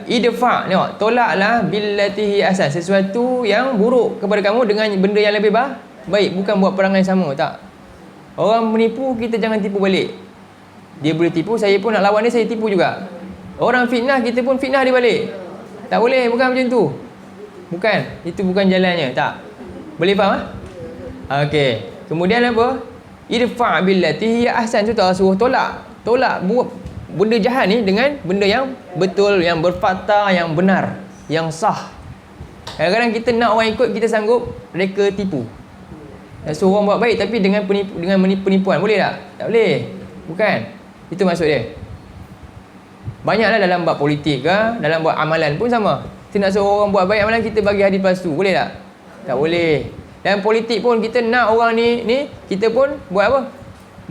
idfa', tengok, tolaklah billati hi ahsan, sesuatu yang buruk kepada kamu dengan benda yang lebih baik, bukan buat perangai sama, tak. Orang menipu, kita jangan tipu balik. Dia boleh tipu, saya pun nak lawan dia, saya tipu juga. Orang fitnah, kita pun fitnah dia balik. Tak boleh, bukan macam tu. Bukan, itu bukan jalannya, tak. Boleh faham? Okey. Kemudian apa? Idfa' billati hiya ahsan, tu tak suruh tolak buat benda jahat ni dengan benda yang betul, yang berfatah, yang benar, yang sah. Kadang-kadang kita nak orang ikut, kita sanggup reka tipu. Suruh orang buat baik tapi dengan penipuan, boleh tak? Tak boleh. Bukan. Itu maksud dia. Banyaklah dalam bab politik ke, dalam bab amalan pun sama. Kita nak suruh orang buat baik amalan, kita bagi hadis palsu, boleh tak? Tak boleh. Dalam politik pun kita nak orang ni kita pun buat apa?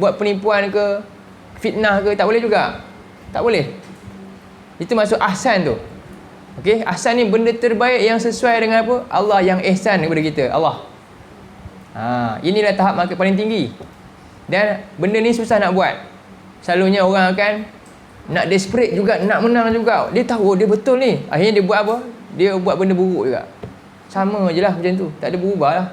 Buat penipuan ke, fitnah ke, tak boleh juga. Tak boleh. Itu maksud ahsan tu. Okey, ahsan ni benda terbaik yang sesuai dengan apa? Allah yang ihsan kepada kita, Allah. Inilah tahap market paling tinggi. Dan benda ni susah nak buat. Selalunya orang akan nak desperate juga, nak menang juga. Dia tahu dia betul ni, akhirnya dia buat apa? Dia buat benda buruk juga. Sama je lah macam tu, tak ada berubah lah.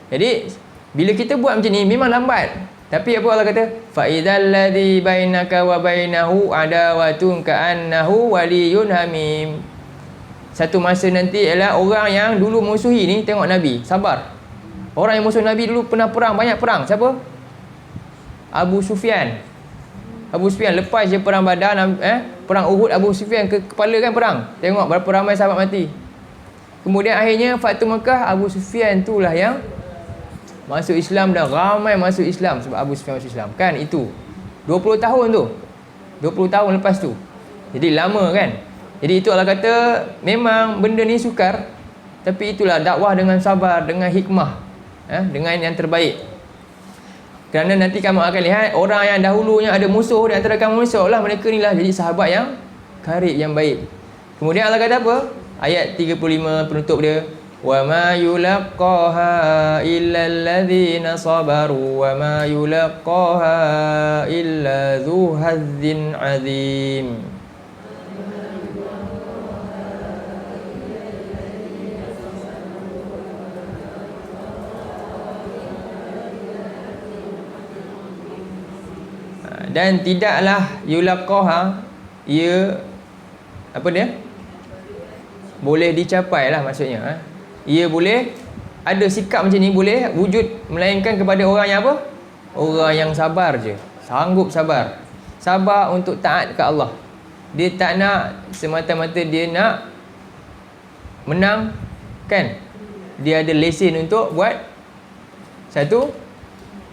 Jadi bila kita buat macam ni memang lambat, tapi apa Allah kata, fa idzal ladzi bainaka wa bainahu adawatun ka'annahu waliyyun hamim. Satu masa nanti ialah orang yang dulu musuhi ni tengok Nabi, sabar. Orang yang musuh Nabi dulu pernah perang, banyak perang. Siapa? Abu Sufyan. Abu Sufyan lepas je perang Badar, perang Uhud, Abu Sufyan kepala kan perang. Tengok berapa ramai sahabat mati. Kemudian akhirnya Fathu Mekah, Abu Sufyan itulah yang masuk Islam, dan ramai masuk Islam sebab Abu Sufyan masuk Islam. Kan itu 20 tahun tu. 20 tahun lepas tu. Jadi lama kan. Jadi itu Allah kata memang benda ni sukar, tapi itulah dakwah dengan sabar, dengan hikmah, dengan yang terbaik. Kerana nanti kamu akan lihat orang yang dahulunya ada musuh di antara kamu, seolah mereka inilah jadi sahabat yang karib, yang baik. Kemudian Allah kata apa? Ayat 35 penutup dia, wa ma yulaqqaha illa alladhina sabaru wa ma yulaqqaha illa dzu hazzin azim. Dan tidaklah yulaqqaha, ia apa dia? Boleh dicapai lah maksudnya. Ia boleh ada sikap macam ni, boleh wujud melainkan kepada orang yang apa? Orang yang sabar je. Sanggup sabar. Sabar untuk taat ke Allah. Dia tak nak semata-mata dia nak menang, kan? Dia ada lesen untuk buat satu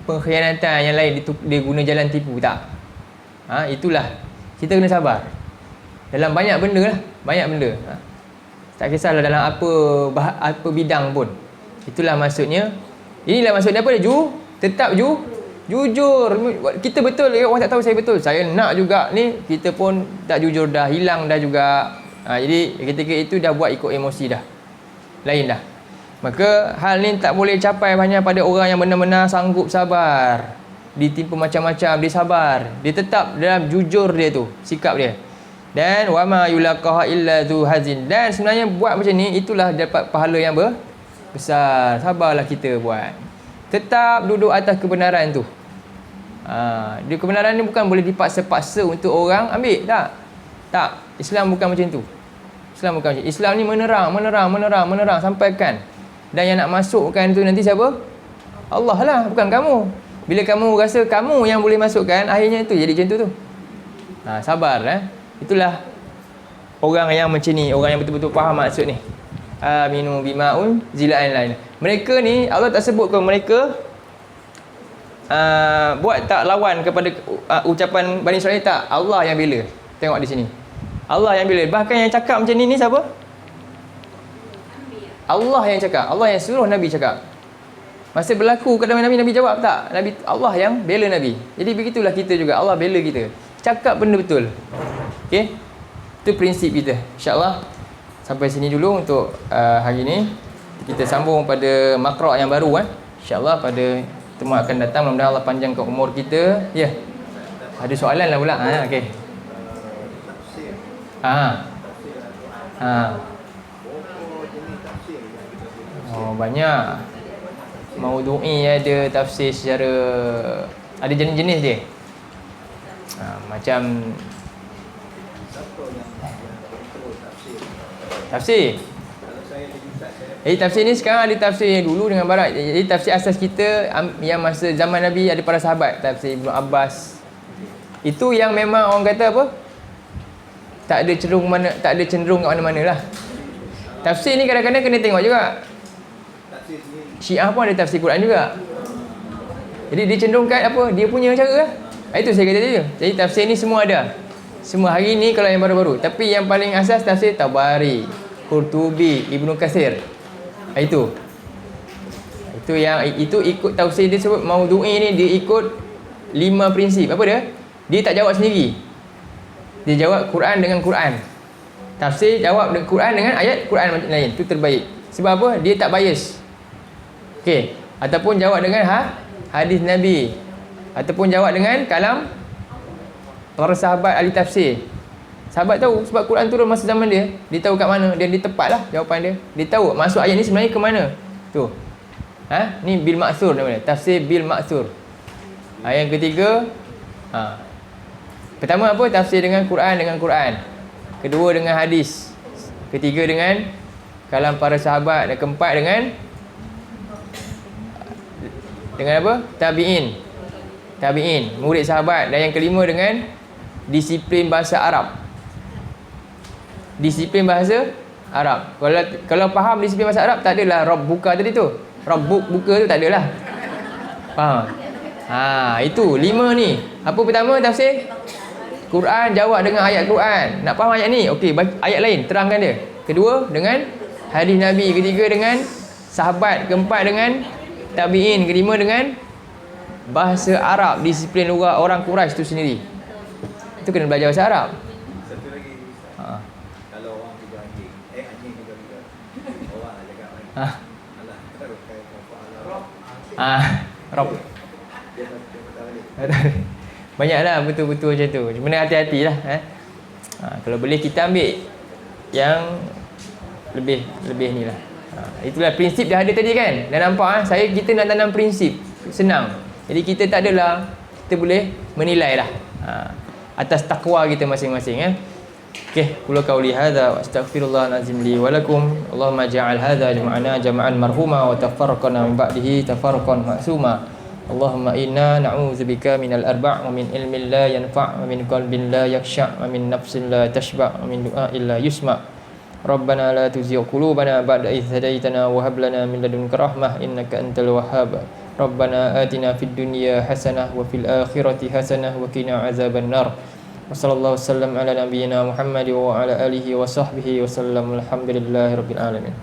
pengkhianatan yang lain, dia guna jalan tipu, tak? Itulah kita kena sabar dalam banyak benda lah, banyak benda. Tak kisahlah dalam apa bidang pun. Itulah maksudnya. Inilah maksudnya apa dia? Tetap jujur. Kita betul, orang tak tahu saya betul, saya nak juga ni, kita pun tak jujur, dah hilang dah juga. Jadi ketika itu dah buat ikut emosi dah, lain dah. Maka hal ni tak boleh capai hanya pada orang yang benar-benar sanggup sabar. Ditimpa macam-macam, dia sabar, dia tetap dalam jujur dia tu, sikap dia. Dan wa ma yulaqaha illa dzu hazin. Dan sebenarnya buat macam ni itulah dapat pahala yang besar. Sabarlah kita buat. Tetap duduk atas kebenaran tu. Dia kebenaran ni bukan boleh dipaksa-paksa untuk orang ambil, tak. Tak, Islam bukan macam tu. Islam bukan macam tu. Islam ni menerang sampaikan. Dan yang nak masukkan tu nanti siapa? Allah lah, bukan kamu. Bila kamu rasa kamu yang boleh masukkan, akhirnya tu jadi macam tu. Sabar. Itulah orang yang macam ni, orang yang betul-betul faham maksud ni. Aminu bima'un zilain lain. Mereka ni Allah tak sebut ke mereka buat tak lawan kepada ucapan Bani Israel, tak. Allah yang bela. Tengok di sini. Allah yang bela. Bahkan yang cakap macam ni siapa? Allah yang cakap. Allah yang suruh Nabi cakap. Masa berlaku kadang Nabi jawab tak? Nabi Allah yang bela Nabi. Jadi begitulah kita juga, Allah bela kita. Cakap benda betul. Okey. Itu prinsip kita. Insya-Allah sampai sini dulu untuk hari ni. Kita sambung pada makra' yang baru Insya-Allah pada temu akan datang. Mudah-mudahan Allah panjangkan umur kita. Ya. Ada soalan lah pula. Okey. Oh, banyak. Maudhu'i ada tafsir secara, ada jenis-jenis dia. Macam tafsir. Tafsir ni sekarang ada tafsir yang dulu dengan barat. Jadi tafsir asas kita yang masa zaman Nabi ada para sahabat, tafsir Ibnu Abbas. Itu yang memang orang kata apa? Tak ada cenderung kat mana-mana lah. Tafsir ni kadang-kadang kena tengok juga. Syiah pun ada tafsir Quran juga. Jadi dia cenderungkan apa? Dia punya cara lah. Itu saya kata tadi. Jadi tafsir ni semua ada. Semua hari ni kalau yang baru-baru. Tapi yang paling asas tafsir Tabari, Qurtubi, Ibnu Katsir. Itu yang itu ikut tafsir dia sebut Maudhu'i ni, dia ikut 5 prinsip. Apa dia? Dia tak jawab sendiri. Dia jawab Quran dengan Quran. Tafsir jawab Quran dengan ayat Quran macam lain. Itu terbaik. Sebab apa? Dia tak bias. Okey, ataupun jawab dengan hadis Nabi, ataupun jawab dengan kalam para sahabat ahli tafsir. Sahabat tahu sebab Quran turun masa zaman dia. Dia tahu kat mana dan dia tepatlah jawapan dia. Dia tahu maksud ayat ni sebenarnya ke mana. Tu. Ni bil ma'thur namanya. Tafsir bil ma'thur. Yang ketiga, pertama apa? Tafsir dengan Quran. Kedua dengan hadis. Ketiga dengan kalam para sahabat. Dan keempat dengan apa? Tabi'in, murid sahabat. Dan yang kelima dengan disiplin bahasa Arab. Kalau faham disiplin bahasa Arab, tak adalah Rabb buka tadi tu. Rabb buka tu tak adalah. Faham? Itu 5 ni. Apa pertama? Tafsir Quran, jawab dengan ayat Quran. Nak faham ayat ni? Okey, ayat lain terangkan dia. Kedua dengan hadis Nabi. Ketiga dengan sahabat. Keempat dengan tabi'in. Kelima dengan bahasa Arab, disiplin luar orang Quraisy tu sendiri. Itu kena belajar bahasa Arab. Satu lagi, kalau orang tiga anjing, anjing tiga orang nak jaga lagi. Alah, kita pakai Rob. Banyaklah betul-betul macam tu. Cuma hati-hatilah. Kalau boleh kita ambil yang lebih ni lah. Itulah prinsip dah ada tadi kan. Dah nampak kita nak tanam prinsip. Senang. Jadi kita tak adalah, kita boleh menilai lah atas takwa kita masing-masing. Okey, qul qauli hadza wa astaghfirullahal azim li wa lakum. Allahumma ja'al hadza jama'ana jama'an marhuma wa tafarraqna min ba'dihi tafarraqan ma'suma. Allahumma inna na'udzubika minal arba' wa min ilmin la yanfa' wa min qalbin la yakhsha' wa min nafsin la tashba' wa min du'a'in la yusma'. Rabbana la tuzigh qulubana ba'da idh hadaytana wa hab lana min ladunka rahmah innaka antal wahhab. Rabbana atina fid dunya hasanah wa fil akhirati hasanah wa qina azaban nar. Wa sallallahu wasallam ala nabiyyina Muhammad wa ala alihi wa sahbihi wa sallam. Alhamdulillahirabbil alamin.